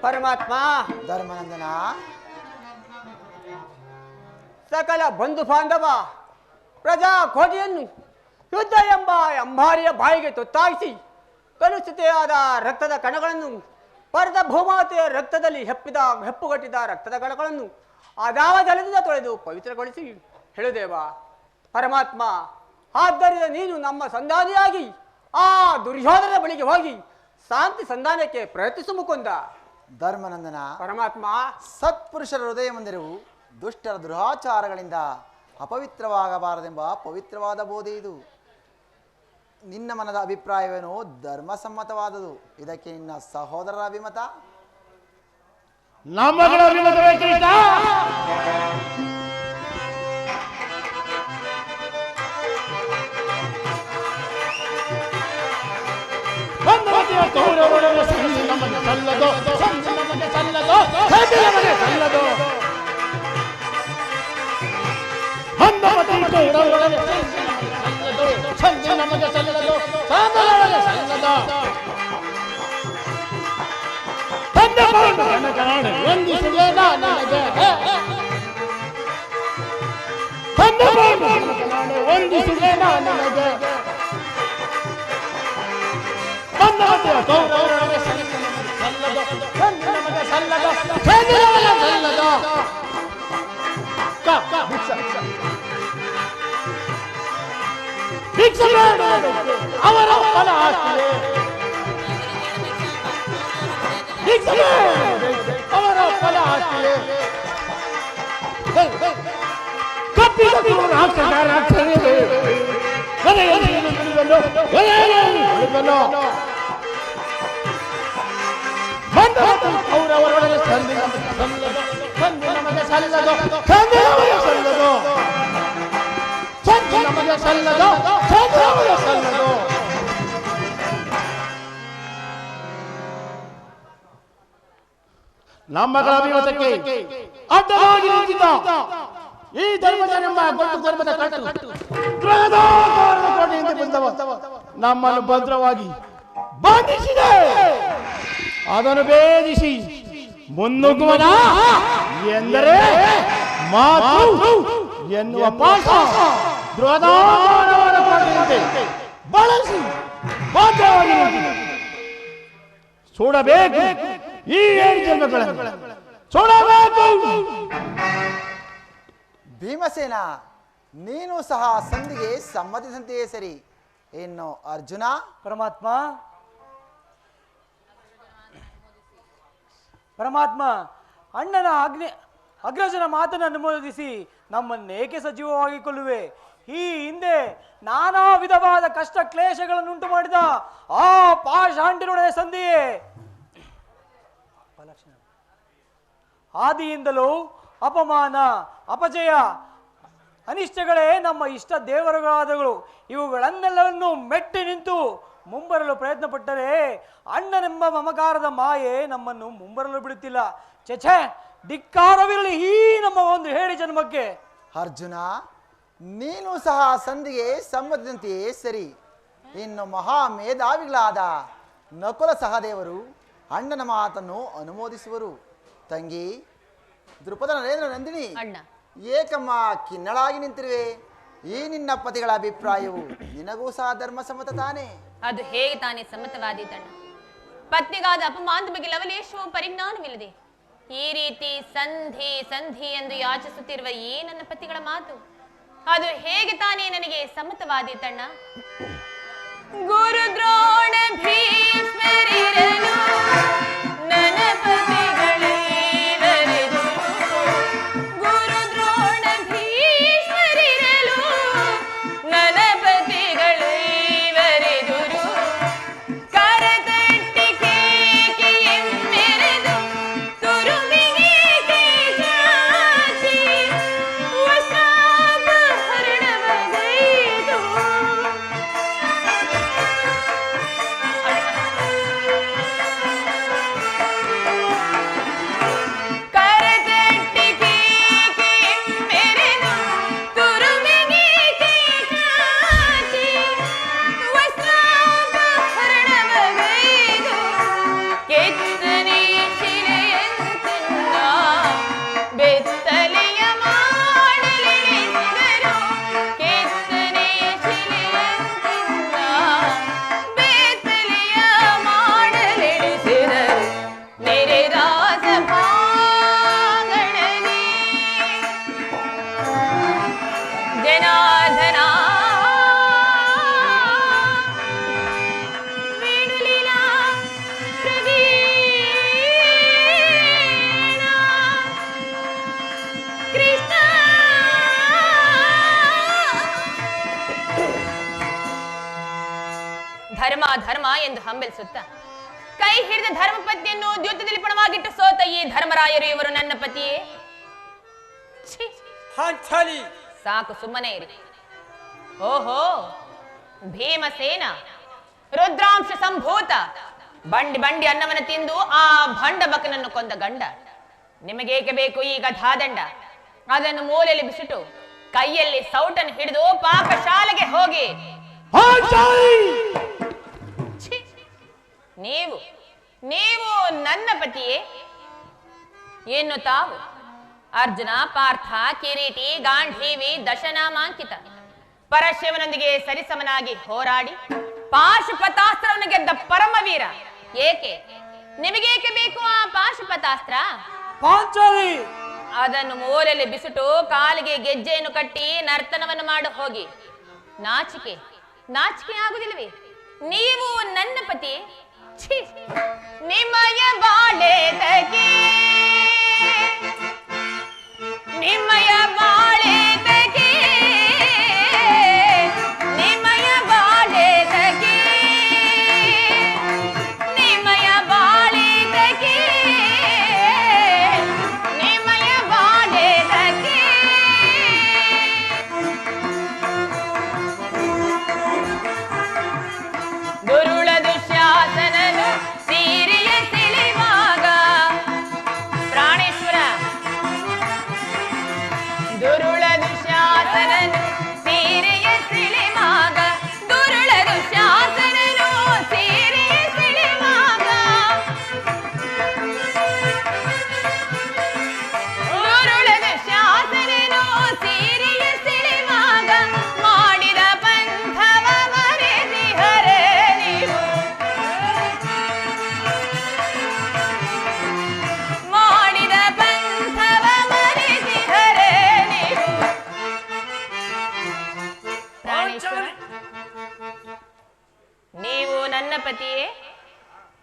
ಪರಮಾತ್ಮ ಧರ್ಮನಂದನ ಸಕಲ ಬಂಧು ಬಾಂಧವ ಪ್ರಜಾ ಕೋಟಿಯನ್ನು ಯುದ್ಧ ಎಂಬ ಅಂಬಾರಿಯ ಬಾಯಿಗೆ ತೊತ್ತಾಯಿಸಿ ಕಲುಷಿತೆಯಾದ ರಕ್ತದ ಕಣಗಳನ್ನು ಪರದ ಭೂಮಾತೆಯ ರಕ್ತದಲ್ಲಿ ಹೆಪ್ಪುಗಟ್ಟಿದ ರಕ್ತದ ಕಣಗಳನ್ನು ಅದಾವ ಜಲದಿಂದ ತೊಳೆದು ಪವಿತ್ರಗೊಳಿಸಿ ಹೇಳುದೇವ ಪರಮಾತ್ಮ ಆದ್ದರಿಂದ ನೀನು ನಮ್ಮ ಸಂಧಾನಿಯಾಗಿ ಆ ದುರ್ಯೋಧನ ಬಳಿಗೆ ಹೋಗಿ ಶಾಂತಿ ಸಂಧಾನಕ್ಕೆ ಪ್ರಯತ್ನಿಸು ಮುಕುಂದ. ಧರ್ಮನಂದನ ಪರಮಾತ್ಮ ಸತ್ಪುರುಷರ ಹೃದಯ ಮಂದಿರವು ದುಷ್ಟರ ದುರಾಚಾರಗಳಿಂದ ಅಪವಿತ್ರವಾಗಬಾರದೆಂಬ ಪವಿತ್ರವಾದ ಬೋಧೆ ಇದು. ನಿನ್ನ ಮನದ ಅಭಿಪ್ರಾಯವೇನೋ ಧರ್ಮಸಮ್ಮತವಾದುದು. ಇದಕ್ಕೆ ನಿನ್ನ ಸಹೋದರರ ಅಭಿಮತ? ನಮ್ಮಗಳ ಅಭಿಮತವೇ ಕೃಷ್ಣ. ಕೌರವರ ಸಂಧಿ ನಮಗೆ ಸಲ್ಲದು, ಸಂಧಿ ನಮಗೆ ಸಲ್ಲದು, ಸಂಧಿ ನಮಗೆ ಸಲ್ಲದು. ಹನುಮತಿ ಕೌರವರ ಸಂಧಿ ನಮಗೆ ಸಲ್ಲದು, ಸಂಧಿ ನಮಗೆ ಸಲ್ಲದು. ತಂದೆ ಕನಕನಾಡು ವಂದಿಸುವೆ ನನಗೆ, ತಂದೆ ಕನಕನಾಡು ವಂದಿಸುವೆ ನನಗೆ. ಕೌರವರ ಸಂಧಿ ನಮಗೆ ಸಲ್ಲದು, ಸಂಧಿ ನಮಗೆ ಸಲ್ಲದು, ಸಂಧಿ ನಮಗೆ ಸಲ್ಲದು. ಭಿಕ್ಷೆ ಅವರ ಫಲ ಆಸ್ತಿಯೇ, ಭಿಕ್ಷೆ ಅವರ ಫಲ ಆಸ್ತಿಯೇ. ಕಪ್ಪಿದ ರಾಕ್ಷಸ ರಾಕ್ಷಸರೇ ಕೌರವರೊಳಗೆ ಸಂಧಿ ನಮಗೆ ಸಲ್ಲದು, ಸಂಧಿ ನಮಗೆ ಸಲ್ಲದು, ಸಂಧಿ ನಮಗೆ ಸಲ್ಲದು, ಸಂಧಿ ನಮಗೆ ಸಲ್ಲದು, ಸಂಧಿ ನಮಗೆ ಸಲ್ಲದು. ನಮ್ಮಗಳ ಅಭಿಮತಕ್ಕೆ ಅಡ್ಡವಾಗಿ ನಿಂತಿದ್ದ ಈ ಧರ್ಮಜನೆಂಬ ಗೊತ್ತು ಧರ್ಮದ ಕಟ್ಟು ಕೋಟೆಯಿಂದ ಬಂದವ ನಮ್ಮನ್ನು ಭದ್ರವಾಗಿ ಬಂಧಿಸಿದೆ. ಅದನ್ನು ಭೇದಿಸಿ ಮುನ್ನುಗ್ಗುವನ ಎಂದರೆ ಮಾತು ಎನ್ನುವ ಪಾಠ ದ್ರೋದಾನವರ ಕೋಟೆಯಂತೆ ಬಳಸಿ ಭದ್ರವಾಗಿ ಸುಡಬೇಕು ಈ 7 ಜನ್ಮಗಳನ್ನು. ಸುಡಬೇಕು. ಭೀಮಸೇನ, ನೀನು ಸಹ ಸಂಧಿಗೆ ಸಮ್ಮತಿಸಂತೆಯೇ ಸರಿ. ಇನ್ನು ಅರ್ಜುನ? ಪರಮಾತ್ಮ, ಪರಮಾತ್ಮ, ಅಣ್ಣನ ಅಗ್ರಜನ ಮಾತನ್ನು ಅನುಮೋದಿಸಿ ನಮ್ಮನ್ನೇಕೆ ಸಜೀವವಾಗಿಕೊಳ್ಳುವೆ? ಈ ಹಿಂದೆ ನಾನಾ ವಿಧವಾದ ಕಷ್ಟ ಕ್ಲೇಶಗಳನ್ನುಂಟು ಮಾಡಿದ ಆ ಪಾಷಾಂಡಿನೊಡನೆ ಸಂಧಿಯೇ ಆದಿಯಿಂದಲೂ ಅಪಮಾನ, ಅಪಜಯ, ಅನಿಷ್ಟಗಳೇ ನಮ್ಮ ಇಷ್ಟ ದೇವರುಗಳಾದಗಳು. ಇವುಗಳನ್ನೆಲ್ಲವನ್ನು ಮೆಟ್ಟಿ ನಿಂತು ಮುಂಬರಲು ಪ್ರಯತ್ನ ಪಟ್ಟರೆ ಅಣ್ಣನೆಂಬ ಮಮಕಾರದ ಮಾಯೆ ನಮ್ಮನ್ನು ಮುಂಬರಲು ಬಿಡುತ್ತಿಲ್ಲ. ಛೆ, ಧಿಕ್ಕಾರವಿರಲಿ ಈ ನಮ್ಮ ಒಂದು ಹೇಳಿ ಜನ್ಮಕ್ಕೆ. ಅರ್ಜುನ, ನೀನು ಸಹ ಸಂಧಿಗೆ ಸಮ್ಮತಿಸಿದಂತೆಯೇ ಸರಿ. ಇನ್ನು ಮಹಾ ಮೇಧಾವಿಗಳಾದ ನಕುಲ ಸಹದೇವರು ಅಣ್ಣನ ಮಾತನ್ನು ಅನುಮೋದಿಸುವರು. ತಂಗಿ ದೃಪದ ನರೇಂದ್ರ ನಂದಿನಿ, ಅಣ್ಣ, ಏಕಮ್ಮ ಕಿನ್ನಳಾಗಿ ನಿಂತಿರುವೆ. ಈ ನಿನ್ನ ಪತಿಗಳ ಅಭಿಪ್ರಾಯವು ನಿನಗೂ ಸಹ ಧರ್ಮ ಸಮ್ಮತ ತಾನೇ? ಅದು ಹೇಗೆ ತಾನೇ ಸಮ್ಮತವಾದೀತಣ್ಣ? ಪತ್ನಿಗಾದ ಅಪಮಾನದ ಬಗ್ಗೆ ಲವಲೇಶವೂ ಪರಿಜ್ಞಾನವಿಲ್ಲದೆ ಈ ರೀತಿ ಸಂಧಿ ಸಂಧಿ ಎಂದು ಯಾಚಿಸುತ್ತಿರುವ ಈ ನನ್ನ ಪತಿಗಳ ಮಾತು ಅದು ಹೇಗೆ ತಾನೇ ನನಗೆ ಸಮ್ಮತವಾದೀತಣ್ಣ? ಗುರು ದ್ರೋಣ ಭೀಷ್ಮರಿರಲು ನನ್ನ ಪತಿಗಳೇವರೆದು, ಗುರು ದ್ರೋಣ ಭೀಷ್ಮರಿರಲು ನನ್ನ ಪತಿಗಳೇವರೆದುರು, ಕರತಟ್ಟಿ ಕೇಕೆಯೆಂಬೆರೆದು ತುರುವಿಗೆ ಚಾಚಿ ವಸ್ತ್ರಾಪಹರಣವಗೈದು. ಕರತಟ್ಟಿ ಕೇಕೆಯೆಂಬೆರೆದು ತುರುವಿಗೆ ಚಾಚಿ ವಸ್ತ್ರಾಪಹರಣವಗೈದು, ಕೆತ್ತನೆ ಶಿಲೆಯಂತೆಲ್ಲ ಬೆತ್ತಲೆಯ ಮಾಡಲಿಳಿಸಿದರು, ಕೆತ್ತನೆ ಶಿಲೆಯಂತೆಲ್ಲ ಬೆತ್ತಲೆಯ ಮಾಡಲಿಳಿಸಿದರು, ನೆರೆದಾಸ ಭಾಗಣನೆ ಜನಾರ್ದನ ವೇಣುಲೀಲಾ ಪ್ರವೀಣ ಕೃಷ್ಣ. ಧರ್ಮ ಧರ್ಮ ಎಂದು ಹಂಬಲಿಸುತ್ತ ಕೈ ಹಿಡಿದ ಧರ್ಮಪತಿಯನ್ನು ದ್ಯೂತದಲ್ಲಿ ಪಣವಾಗಿಟ್ಟು ಸೋತ ಈ ಧರ್ಮರಾಯರು ಇವರು ನನ್ನ ಪತಿಯೇ? ಛೀ, ಸಾಕು, ಸುಮ್ಮನೆ ಇರಿ. ಓಹೋ, ಭೀಮಸೇನ ರುದ್ರಾಂಶ ಸಂಭೂತ ಬಂಡಿ ಬಂಡಿ ಅನ್ನವನ್ನು ತಿಂದು ಆ ಭಂಡ ಬಕನನ್ನು ಕೊಂದ ಗಂಡ, ನಿಮಗೇಕೆ ಬೇಕು ಈ ಗಧಾದಂಡ? ಅದನ್ನು ಮೂಲೆಯಲ್ಲಿ ಬಿಸಿಟು ಕೈಯಲ್ಲಿ ಸೌಟನ್ನು ಹಿಡಿದು ಪಾಕಶಾಲೆಗೆ ಹೋಗಿ. ಛೀ, ನೀವು ನೀವು ನನ್ನ ಪತಿಯೇ? ಇನ್ನು ತಾವು ಅರ್ಜುನ, ಪಾರ್ಥ, ಕಿರೀಟಿ, ಗಾಂಧೀವಿ, ದಶನಾಮಾಂಕಿತ ಪರಶಿವನೊಂದಿಗೆ ಸರಿಸಮನಾಗಿ ಹೋರಾಡಿ ಪಾಶುಪತಾಸ್ತ್ರವನ್ನು ಗೆದ್ದ ಪರಮವೀರ. ಏಕೆ ನಿಮಗೇಕೆ ಬೇಕು ಆ ಪಾಶುಪತಾಸ್ತ್ರ? ಪಾಂಚಾಲಿ, ಅದನ್ನು ಮೂಲೆಯಲ್ಲಿ ಬಿಸಿಟು ಕಾಲಿಗೆ ಗೆಜ್ಜೆಯನ್ನು ಕಟ್ಟಿ ನರ್ತನವನ್ನು ಮಾಡು ಹೋಗಿ. ನಾಚಿಕೆ ನಾಚಿಕೆ ಆಗುದಿಲ್ವೇ? ನೀವು ನನ್ನ ಪತಿ. ಛೀ, ನಿಮ್ಮಯ ಬಾಳೆದಗೆ ನಿಮ್ಮಯ ಬಾಳೆದಗೆ ನಿಮ್ಮಯ ಬಾಳೆದಗೆ ನಿಮ್ಮಯ ಬಾಳೆದಗೆ ನಿಮ್ಮಯ ಬಾಳೆದಗೆ ದುರುಳ ದುಶ್ಯಾಸನನು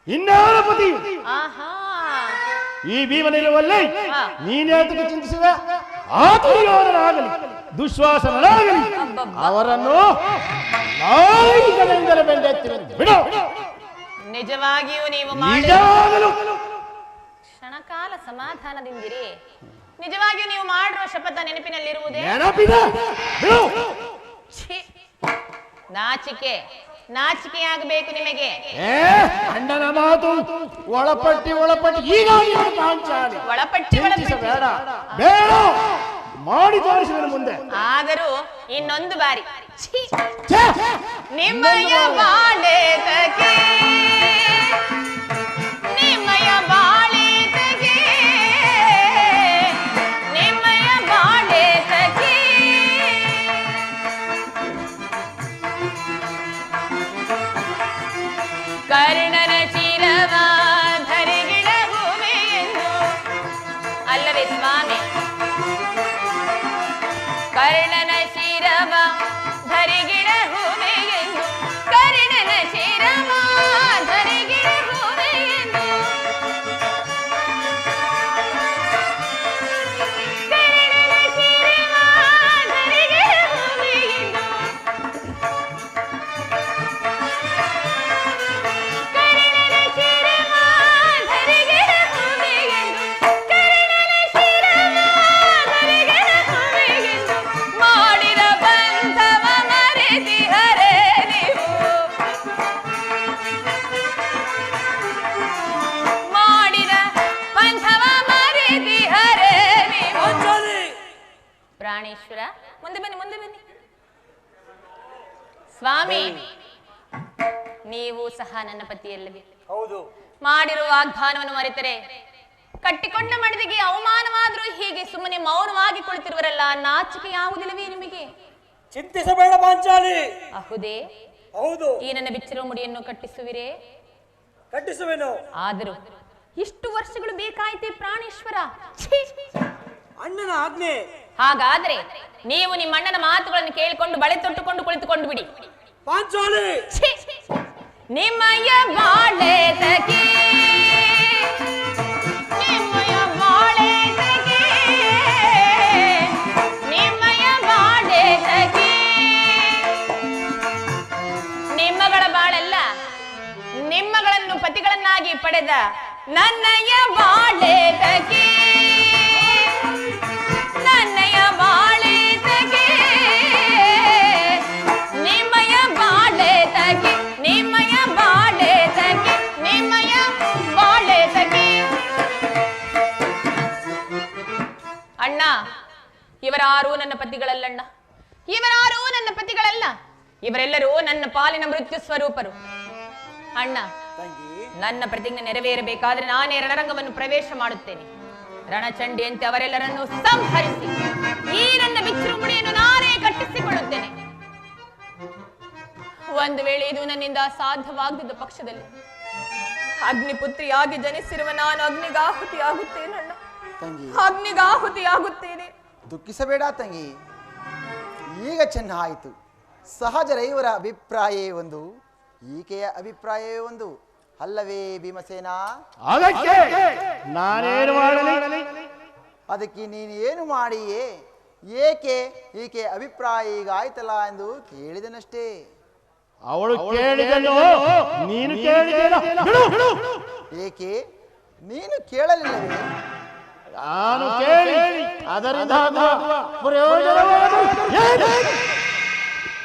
ಇನ್ನಾರ ಪತಿ ಆಹಾ ಈ ಭೀಮನಿರುವಲ್ಲಿ ನೀನೇತಕ್ಕೆ ಚಿಂತಿಸಿದ ಆತುರ್ಯೋಧನಾಗಲಿ ದುಶ್ವಾಸನಾಗಲಿ ಅವರನ್ನು ನಾಯಿಗಳಿಂದಲೇ ಬೆಂಡೆತ್ತಿ ಬಿಡು. ನಿಜವಾಗಿಯೂ ನೀವು ನಿಜವಾಗಲೂ ಕ್ಷಣಕಾಲ ಸಮಾಧಾನದಿಂದಿರಿ. ನಿಜವಾಗಿಯೂ ನೀವು ಮಾಡಿರುವ ಶಪಥ ನೆನಪಿನಲ್ಲಿರುವುದೇ? ನೆನಪಿದೆ ಬಿಡು. ಛೀ, ನಾಚಿಕೆಯಾಗಬೇಕು ನಿಮಗೆ. ಅಣ್ಣನ ಮಾತು ಒಳಪಟ್ಟಿ ಈಗ ಪಾಂಚಾಲಿ ಒಳಪಟ್ಟಿ ಬೇಡ ಬೇಡ ಮಾಡಿ ತೋರಿಸಿದ ಮುಂದೆ ಆದರೂ ಇನ್ನೊಂದು ಬಾರಿ ನಿಮ್ಮಯ ಬಾಳೆ ತಗೆ ನಿಮ್ಮಯ ಬಾಳೆ ತಗೆ ನಿಮ್ಮಯ ಬಾಳೆ ತಗೆ ಕರ್ಣನ ಶಿರವ ಧರಿಗಿಡಗುವೆ ಎಂದು ಅಲ್ಲವೇ ಸ್ವಾಮಿ? ಕರ್ಣನ ಶಿರವ ಧರಿಗಿಡಗುವೆ ಎಂದು ಕರ್ಣನ ಶಿರವ ಧರಿಗಿಡಗುವೆ ಎಂದು ಕರ್ಣನ ಶಿರವ ಧರಿಗಿಡಗುವೆ ಎಂದು ಪ್ರಾಣೇಶ್ವರ, ಮುಂದೆ ಬನ್ನಿ. ಸ್ವಾಮಿ, ನೀವು ಸಹ ನನ್ನ ಪತಿಯಲ್ಲವೇ? ಹೌದು. ಮಾಡಿರುವ ವಾಗ್ದಾನವನ್ನು ಮರೆತರೆ ಕಟ್ಟಿಕೊಂಡ ಮಡದಿಗೆ ಅವಮಾನವಾದರೂ ಹೀಗೆ ಸುಮ್ಮನೆ ಮೌನವಾಗಿ ಕುಳಿತಿರುವರಲ್ಲ, ನಾಚಿಕೆ ಯಾವುದಿಲ್ಲವೇ ನಿಮಗೆ? ಚಿಂತಿಸಬೇಡ ಪಾಂಚಾಲಿ. ಅಹುದೇ? ಹೌದು. ಈ ನನ್ನ ಬಿಚ್ಚಿರುವ ಮುಡಿಯನ್ನು ಕಟ್ಟಿಸುವಿರೇ? ಕಟ್ಟಿಸುವೆನು. ಆದರೂ ಇಷ್ಟು ವರ್ಷಗಳು ಬೇಕಾಯಿತೆ ಪ್ರಾಣೇಶ್ವರ. ಅಣ್ಣನ ಆಜ್ಞೆ. ಹಾಗಾದ್ರೆ ನೀವು ನಿಮ್ಮ ಅಣ್ಣನ ಮಾತುಗಳನ್ನು ಕೇಳಿಕೊಂಡು ಬಳೆ ತೊಟ್ಟುಕೊಂಡು ಕುಳಿತುಕೊಂಡು ಬಿಡಿ. ಪಾಂಚಾಲಿ, ನಿಮ್ಮಯ ಬಾಳೆ ತಗೆ ನಿಮ್ಮಯ ಬಾಳೆ ತಗೆ ನಿಮ್ಮಯ ಬಾಳೆ ತಗೆ ನಿಮ್ಮಗಳ ಬಾಳೆಲ್ಲ ನಿಮ್ಮಗಳನ್ನು ಪತಿಗಳನ್ನಾಗಿ ಪಡೆದ ನನ್ನಯ ಬಾಳೆ ತಗೆ ನನ್ನಯ ಬಾಳೆ ತಗೆ ನಿಮ್ಮಯ ಬಾಳೆ ತಗೆ ನಿಮ್ಮಯ ಬಾಳೆ ತಗೆ ನಿಮ್ಮಯ ಬಾಳೆ ತಗೆ. ಅಣ್ಣ, ಇವರಾರೂ ನನ್ನ ಪತಿಗಳಲ್ಲಣ್ಣ, ಇವರಾರೂ ನನ್ನ ಪತಿಗಳಲ್ಲ. ಇವರೆಲ್ಲರೂ ನನ್ನ ಪಾಲಿನ ಮೃತ್ಯು ಸ್ವರೂಪರು. ಅಣ್ಣ, ನನ್ನ ಪ್ರತಿಜ್ಞೆ ನೆರವೇರಬೇಕಾದ್ರೆ ನಾನೇ ರಣರಂಗವನ್ನು ಪ್ರವೇಶ ಮಾಡುತ್ತೇನೆ. ರಣಚಂಡಿಯಂತೆ ಅವರೆಲ್ಲರನ್ನು ಸಂಹರಿಸಿ ಈ ನನ್ನ ಬಿಚ್ಚಿರು ಮುಡಿಯನ್ನು ನಾನೇ ಕಟ್ಟಿಸಿಕೊಳ್ಳುತ್ತೇನೆ. ಒಂದು ವೇಳೆ ಇದು ನನ್ನಿಂದ ಸಾಧ್ಯವಾಗದಿದ್ದ ಪಕ್ಷದಲ್ಲಿ ಅಗ್ನಿಪುತ್ರಿಯಾಗಿ ಜನಿಸಿರುವ ನಾನು ಅಗ್ನಿಗಾಹುತಿಯಾಗುತ್ತೇನಣ್ಣ, ಅಗ್ನಿಗಾಹುತಿಯಾಗುತ್ತೇನೆ. ದುಃಖಿಸಬೇಡ ತಂಗಿ, ಈಗ ಚೆನ್ನಾಯಿತು. ಸಹಜರ ಇವರ ಅಭಿಪ್ರಾಯವೇ ಒಂದು, ಈಕೆಯ ಅಭಿಪ್ರಾಯವೇ ಒಂದು, ಅಲ್ಲವೇ ಭೀಮಸೇನ? ಅದಕ್ಕೆ ನಾನೇನು ಮಾಡಲಿ? ಅದಕ್ಕೆ ನೀನು ಏನು ಮಾಡಿಯೇ? ಏಕೆ ಈಕೆ ಅಭಿಪ್ರಾಯ ಈಗ ಆಯ್ತಲ್ಲ ಎಂದು ಕೇಳಿದನಷ್ಟೇ. ಅವಳು ಕೇಳಿದನು, ನೀನು ಕೇಳಿದೇನ? ಏಕೆ ನೀನು ಕೇಳಲಿಲ್ಲವೇ? ನಾನು ಕೇಳಿ ಅದರಿಂದ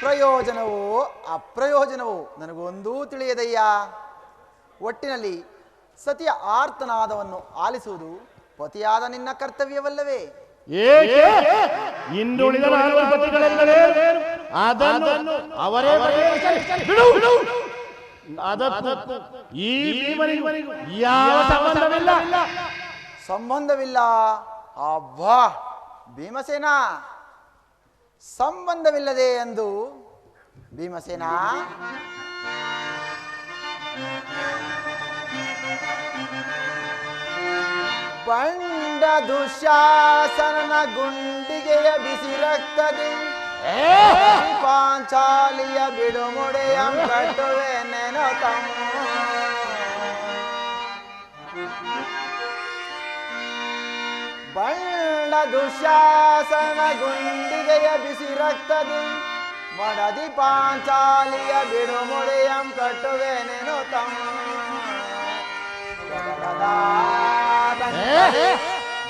ಪ್ರಯೋಜನವೋ ಅಪ್ರಯೋಜನವೋ ನನಗೊಂದೂ ತಿಳಿಯದಯ್ಯ. ಒಟ್ಟಿನಲ್ಲಿ ಸತಿಯ ಆರ್ತನಾದವನ್ನು ಆಲಿಸುವುದು ಪತಿಯಾದ ನಿನ್ನ ಕರ್ತವ್ಯವಲ್ಲವೇ? ಏಕೆ ಇನ್ನುಳಿದ ನಾಲ್ವರು ಪತಿಗಳೆಲ್ಲವೇ ಅದನ್ನು ಅವರೇ ಬಿಡು. ಅದಕ್ಕೂ ಈ ಭೀಮನಿಗೂ ಯಾವ ಸಂಬಂಧವಿಲ್ಲ. ಸಂಬಂಧವಿಲ್ಲ? ಅಬ್ಬಾ ಭೀಮಸೇನ, ಸಂಬಂಧವಿಲ್ಲದೆ ಎಂದು ಭೀಮಸೇನ ಬಂಡ ದುಶಾಸನನ ಗುಂಡಿಗೆಯ ಬಿಸಿ ರಕ್ತದಿ ಪಾಂಚಾಲಿಯ ಬಿಡುಮುಡೆಯ ಕಟ್ಟುವೆ ನೆನೋ ತಮ್ಮ ದುಶ್ಯಾಸನ ಗುಂಡಿಗೆಯ ಬಿಸಿ ರಕ್ತದಿ ಮಡದಿ ಪಾಂಚಾಲಿಯ ಬಿಡುಮುಡಿಯಂ ಕಟ್ಟುವೆನೇನು ತಮ್ಮ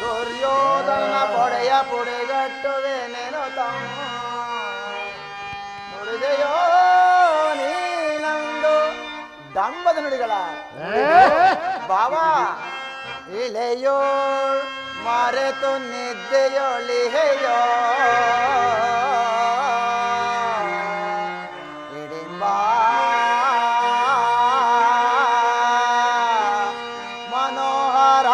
ದುರ್ಯೋಧನ ಪೊಡೆಯ ಪುಡಿಗಟ್ಟುವೆನೇನು ತಮ್ಮ ನುಡಿದೆಯೋ ನೀನಂದು ದಂಬದ ನುಡಿಗಳ ಬಾಬಾ ಇಳೆಯೋ ಮರೆತು ನಿದ್ದೆಯೊಳಿಹೆಯೋ ಇಡಿಂಬ ಮನೋಹರ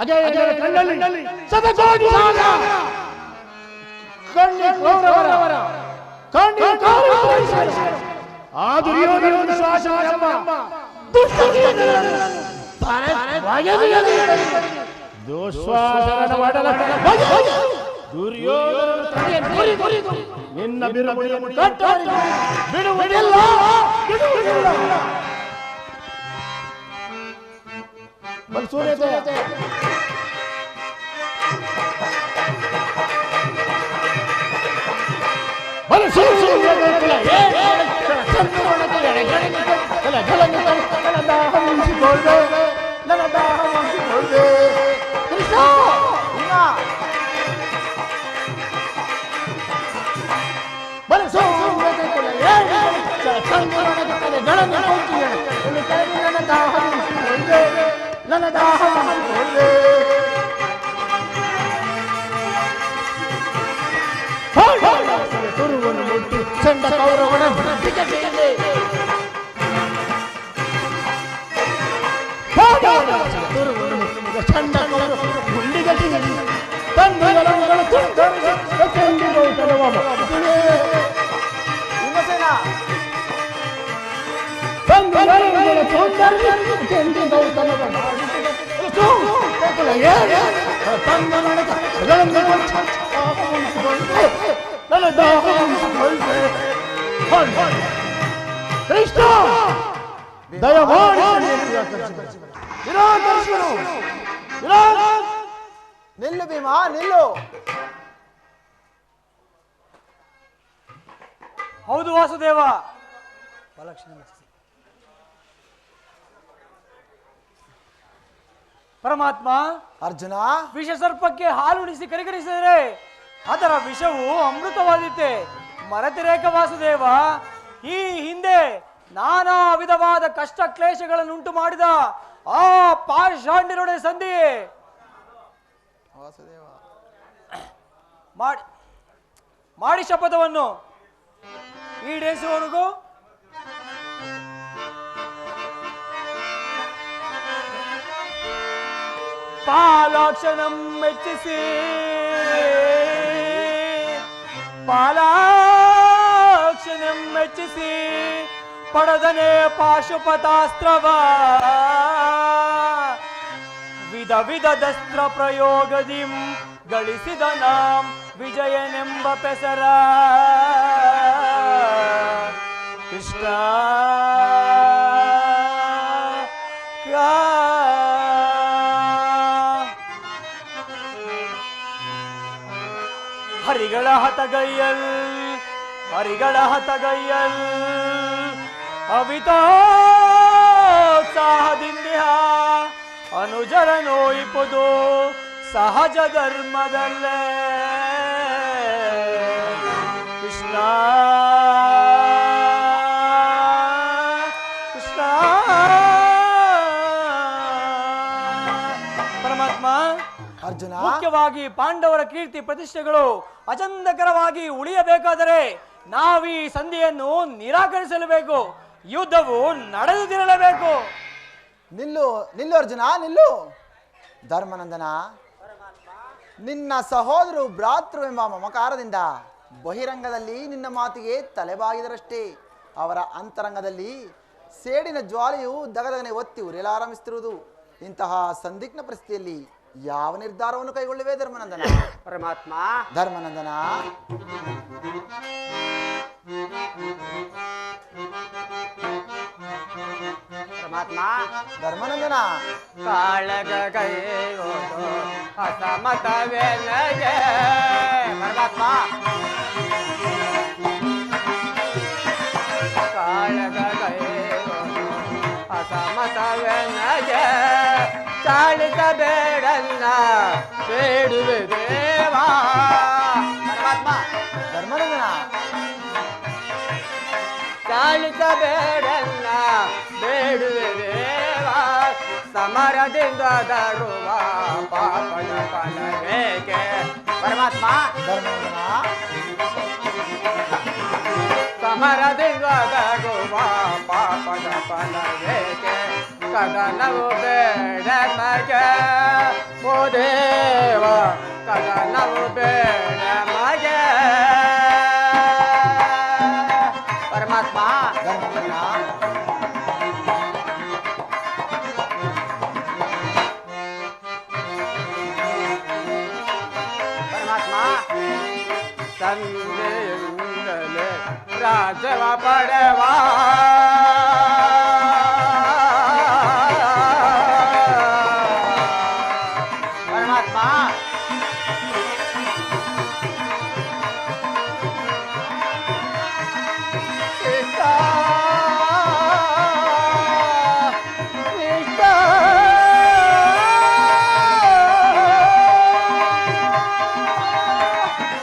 ಅಜಯ ಕಣ್ಣಲ್ಲಿ ಸದಕೋಟಿ ಸಾಗ ಕೌರವರ ಆ ದುರ್ಯೋಧನ ಶ್ವಾಸವೆಂಬ ದುಶ್ವಾಸನ ಮಾಡಲ ದುರ್ಯೋಧನ ನಿನ್ನ ಬಿರುಮುಡಿಯನ್ನು ಬಿಡುವುದಿಲ್ಲ ಚಂಡ ಕೌರವನ ಚಂಡ ಗುಂಡಿಗಟ್ಟಿ ಕೃಷ್ಣ ದಯಮಾಡಿ ನಿಲ್ಲು ಭೀಮಾ ನಿಲ್ಲು. ಹೌದು ವಾಸುದೇವ. ಪರಮಾತ್ಮ, ಅರ್ಜುನ, ವಿಷ ಸರ್ಪಕ್ಕೆ ಹಾಲುಣಿಸಿ ಕರಿಕರಿಸಿದರೆ ಅದರ ವಿಷವು ಅಮೃತವಾದೀತೆ. ಮರೆತಿರೇಕ ವಾಸುದೇವ, ಈ ಹಿಂದೆ ನಾನಾ ವಿಧವಾದ ಕಷ್ಟ ಕ್ಲೇಶಗಳನ್ನುಂಟು ಮಾಡಿದ ಆ ಪಾಷಾಂಡಿರೊಡೆ ಸಂಧಿ ಮಾಡಿ ಶಪಥವನ್ನು ಈಡೇರಿಸುವವರೆಗೂ ಪಾಲಾಕ್ಷಣಂ ಮೆಚ್ಚಿಸಿ ಪಡದನೆ ಪಾಶುಪತಾಸ್ತ್ರವ ವಿಧ ವಿಧದಸ್ತ್ರ ಪ್ರಯೋಗದಿಂ ಗಳಿಸಿದ ನಾಂ ವಿಜಯನೆಂಬ ಪೆಸರ. ಕೃಷ್ಣ ಹರಿಗಳ ಹತಗೈಯಲ್ ಅವಿತೋತ್ಸಾಹದಿಂದಿಹ ಅನುಜರ ನೋಯಿಪುದು ಸಹಜ ಧರ್ಮದಲ್ಲೇ. ಕೃಷ್ಣ ಕೃಷ್ಣ. ಪರಮಾತ್ಮ, ಅರ್ಜುನ, ಮುಖ್ಯವಾಗಿ ಪಾಂಡವರ ಕೀರ್ತಿ ಪ್ರತಿಷ್ಠೆಗಳು ಅಚಂದಕರವಾಗಿ ಉಳಿಯಬೇಕಾದರೆ ನಾವೀ ಸಂಧಿಯನ್ನು ನಿರಾಕರಿಸಲೇಬೇಕು. ಯುದ್ಧವು ನಡೆದುದಿರಲೇಬೇಕು. ನಿಲ್ಲು ನಿಲ್ಲು ಅರ್ಜುನ ನಿಲ್ಲು. ಧರ್ಮನಂದನ, ನಿನ್ನ ಸಹೋದರು ಭ್ರಾತೃವೆಂಬ ಮಮಕಾರದಿಂದ ಬಹಿರಂಗದಲ್ಲಿ ನಿನ್ನ ಮಾತಿಗೆ ತಲೆಬಾಗಿದರಷ್ಟೇ ಅವರ ಅಂತರಂಗದಲ್ಲಿ ಸೇಡಿನ ಜ್ವಾಲೆಯು ದಗದಗನೆ ಒತ್ತಿ ಉರಿಯಲಾರಂಭಿಸುತ್ತಿರುವುದು. ಇಂತಹ ಸಂದಿಗ್ಧ ಪರಿಸ್ಥಿತಿಯಲ್ಲಿ ಯಾವ ನಿರ್ಧಾರವನ್ನು ಕೈಗೊಳ್ಳುವೆ ಧರ್ಮನಂದನ? ಪರಮಾತ್ಮ ಧರ್ಮನಂದನ, ಪರಮಾತ್ಮ ಧರ್ಮನಂದನ, ಕಾಳಗ ಕೈಗೋದು ಅಸಮತವೇ ನಗೆ. ಪರಮಾತ್ಮ ಕಾಳಗ ಕೈಗೋದು ಅಸಮತವೇ ನಗೆ. ಚಾಳಿಸಬೇಡನ್ನ ಬೇಡುವೆ ದೇವಾ. ಪರಮಾತ್ಮ ಧರ್ಮನಂದನ, ಚಾಳಿಸಬೇಡನ್ನ ಬೇಡುವೆ ದೇವಾ. ಸಮರದಿಂದ ದಡುವ ಪಾಪದ ಫಲವೇಕೆ. ಪರಮಾತ್ಮ ಧರ್ಮನಂದನ, ಸಮರದಿಂದ ದಡುವ ಪಾಪದ ಫಲವೇಕೆ. ಕದನವು ಬೇಡ ಮಗೆ ಓ ದೇವ, ಕದನವು ಬೇಡ ಮಗೆ. ಪರಮಾತ್ಮ ಧರ್ಮನಂದನ, ಪರಮಾತ್ಮ ತಂದೆಯಿಂದಲೇ ರಾಜವ ಪಡೆವಾ. ಪರಮಾತ್ಮ ಕೃಷ್ಣ ಕೃಷ್ಣ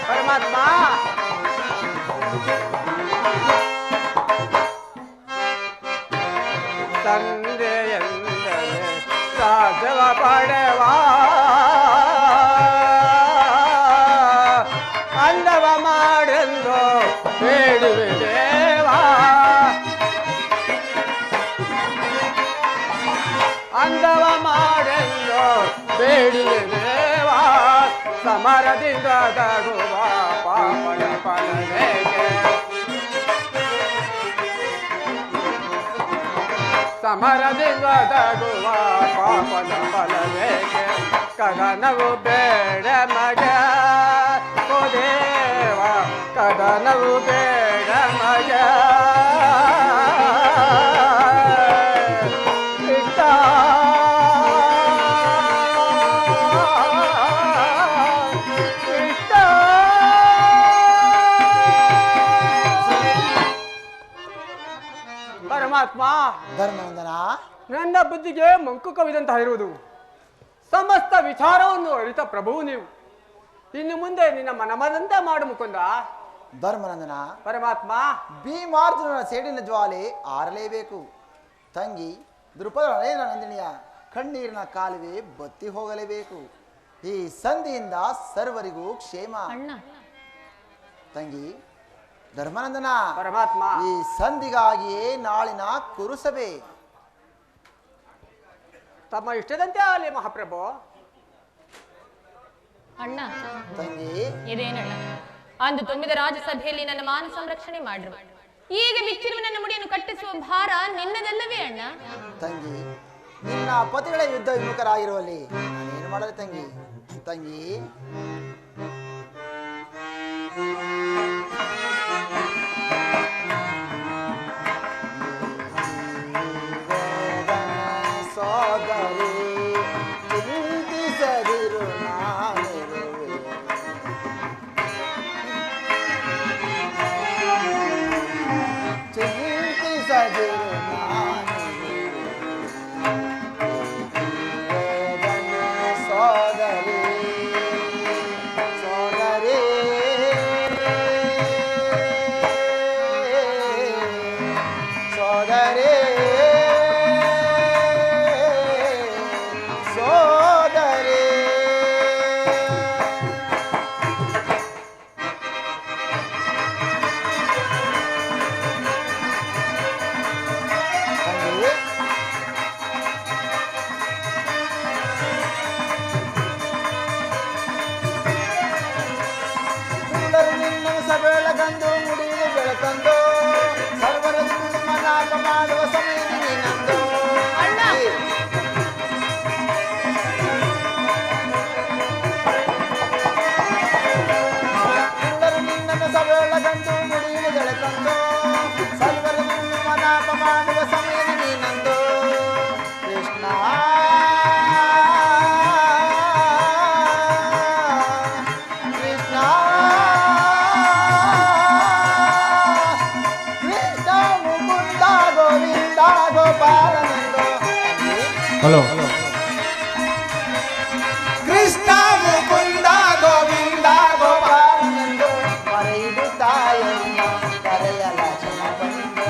ಪರಮಾತ್ಮ ತಂದೆಯಂದರೆ ರಾಜವ ಪಡೆವಾ. ಅಂದವ ಮಾಡೆಂದು ಬೇಡುವೆ ದೇವಾ. ಅಂದವ ಮಾಡೆಂದು ಬೇಡುವೆ ದೇವಾ. ಸಮರದಿಂದ ತಗುವ ಪಾಪದ ಫಲವೇಕೆ. ಸಮರದಿಂದ ತಗುವ ಪಾಪದ ಫಲವೇಕೆ. ಕದನವು ಬೇಡ ಮಗೆ ಓ ದೇವ, ಕದನವು ಬೇಡ ಮಗೆ. ಕೃಷ್ಣ ಕೃಷ್ಣ. ಪರಮಾತ್ಮ ಧರ್ಮನಂದನ, ನನ್ನ ಬುದ್ಧಿಗೆ ಮಂಕು ಕವಿದಂತಹ ಇರುವುದು. ಸಮಸ್ತ ವಿಚಾರವನ್ನು ಅರಿತ ಪ್ರಭುವು ನೀವು. ಇನ್ನು ಮುಂದೆ ನಿನ್ನ ಮನಮದಂತೆ ಮಾಡು ಮುಕುಂದ. ಧರ್ಮನಂದನ, ಪರಮಾತ್ಮ ಭೀಮಾರ್ಜುನನ ಸೇಡಿನ ಜ್ವಾಲೆ ಆರಲೇಬೇಕು. ತಂಗಿ ದೃಪದ ನಂದಿನಿಯ ಕಣ್ಣೀರಿನ ಕಾಲುವೆ ಬತ್ತಿ ಹೋಗಲೇಬೇಕು. ಈ ಸಂಧಿಯಿಂದ ಸರ್ವರಿಗೂ ಕ್ಷೇಮ. ತಂಗಿ ಧರ್ಮನಂದನ, ಪರಮಾತ್ಮ ಈ ಸಂಧಿಗಾಗಿಯೇ ನಾಳಿನ ಕುರುಸಭೆ. ತಮ್ಮ ಇಷ್ಟದಂತೆ ಆಗಲಿ ಮಹಾಪ್ರಭು. ಅಣ್ಣ ತಂಗಿ ಇದೇನಣ್ಣ, ಅಂದು ತುಂಬಿದ ರಾಜಸಭೆಯಲ್ಲಿ ನನ್ನ ಮಾನ ಸಂರಕ್ಷಣೆ ಮಾಡ್ರು. ಈಗ ಬಿಚ್ಚಿರುವ ನನ್ನ ಮುಡಿಯನ್ನು ಕಟ್ಟಿಸುವ ಭಾರ ನಿನ್ನದಲ್ಲವೇ ಅಣ್ಣ? ತಂಗಿ, ನಿನ್ನ ಪತಿಗಳ ಯುದ್ಧ ವಿಮುಖರಾಗಿರುವಲ್ಲಿ ನಾನೇನು ಮಾಡಲಿ ತಂಗಿ. ತಂಗಿ ಸೋದರಿ ಚಿಂತಿಸದಿರು, ನಾನಿರುವೆ. ಚಿಂತಿಸದಿರು, ನಾನಿರುವೆ. ಸೋದರಿ ಹಲೋ ಕೃಷ್ಣ ಮುಕುಂದ ಗೋವಿಂದ ಗೋಪಾಲ ಮರೆಯಿಡುತ್ತಾಯನ್ನ ಕರೆಯ ಲಕ್ಷಣ ಬಂದು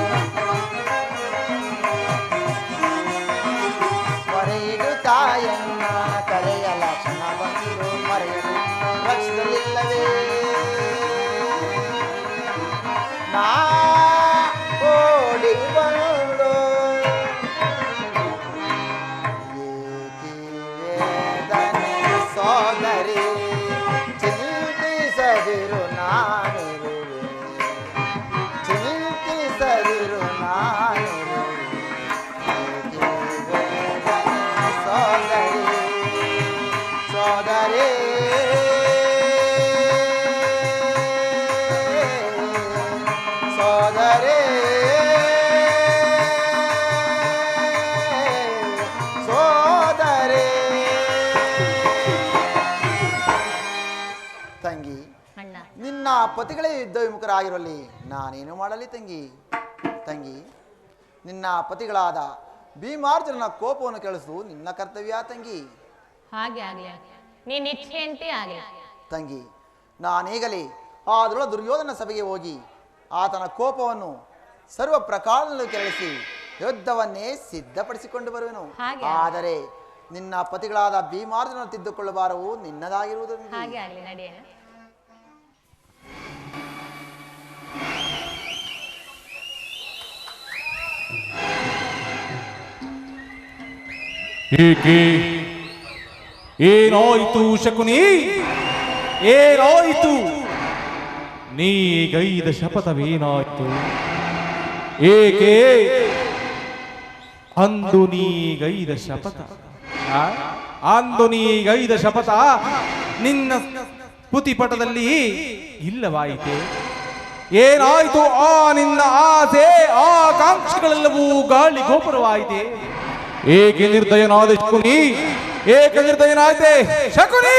ಮರೆಯಿಡುತ್ತಾಯನ್ನ ಕರೆಯ ಲಕ್ಷಣ ಬಂದು ಮರೆಯಲು ರಕ್ಷಿಸಲಿಲ್ಲವೇ ನಾ ಓಡಿ ಬಂದು ವೇದನೆ ಸೋದರಿ ಚಿಂತಿಸದಿರು ನಾನಿರುವೆ ಚಿಂತಿಸದಿರು ನಾನಿರುವೆ ವೇದನೆ ಸೋದರಿ ಸೋದರಿ ಸೋದರಿ ಸೋದರಿ ತಂಗಿ ಅಣ್ಣ ನಿನ್ನ ಪತಿಗಳೇ ಯುದ್ಧ ವಿಮುಖರಾಗಿರಲಿ ನಾನೇನು ಮಾಡಲಿ ತಂಗಿ ತಂಗಿ ನಿನ್ನ ಪತಿಗಳಾದ ಭೀಮಾರ್ಜುನನ ಕೋಪವನ್ನು ಕೆಳಿಸು ನಿನ್ನ ಕರ್ತವ್ಯ ತಂಗಿ ಹಾಗೆ ಆಗ್ಲಿ ನೀನ್ ಇಚ್ಛೆಯಂತೆ ಆಗ್ಲಿ ತಂಗಿ ನಾನೀಗಲೇ ಆದರೊಳ ದುರ್ಯೋಧನ ಸಭೆಗೆ ಹೋಗಿ ಆತನ ಕೋಪವನ್ನು ಸರ್ವ ಪ್ರಕಾರದಲ್ಲೂ ಕೆರಳಿಸಿ ಯುದ್ಧವನ್ನೇ ಸಿದ್ಧಪಡಿಸಿಕೊಂಡು ಬರುವೆನು ಹಾಗೆ. ಆದರೆ ನಿನ್ನ ಪತಿಗಳಾದ ಭೀಮಾರ್ಜುನ ತಿದ್ದುಕೊಳ್ಳಬಾರವು ನಿನ್ನದಾಗಿರುವುದು ತಂಗಿ. ಹಾಗೆ ಆಗ್ಲಿ ನಡೆಯ ಏಕೆ ಏನಾಯಿತು ಶಕುನಿ ಏನಾಯಿತು ನೀಗೈದ ಶಪಥವೇನಾಯಿತು ಏಕೆ ಅಂದು ನೀಗೈದ ಶಪಥ ಅಂದು ನೀಗೈದ ಶಪಥ ನಿನ್ನ ಪುತಿಪಟದಲ್ಲಿ ಇಲ್ಲವಾಯಿತೆ ಏನಾಯಿತು ಆ ನಿನ್ನ ಆಸೆ ಆಕಾಂಕ್ಷೆಗಳೆಲ್ಲವೂ ಗಾಳಿ ಗೋಪುರವಾಯಿತೆ ಏಕೆ ನಿರ್ದಯನಾದ ಶಕುನಿ ಏಕೆ ನಿರ್ದಯನಾದೆ ಶಕುನಿ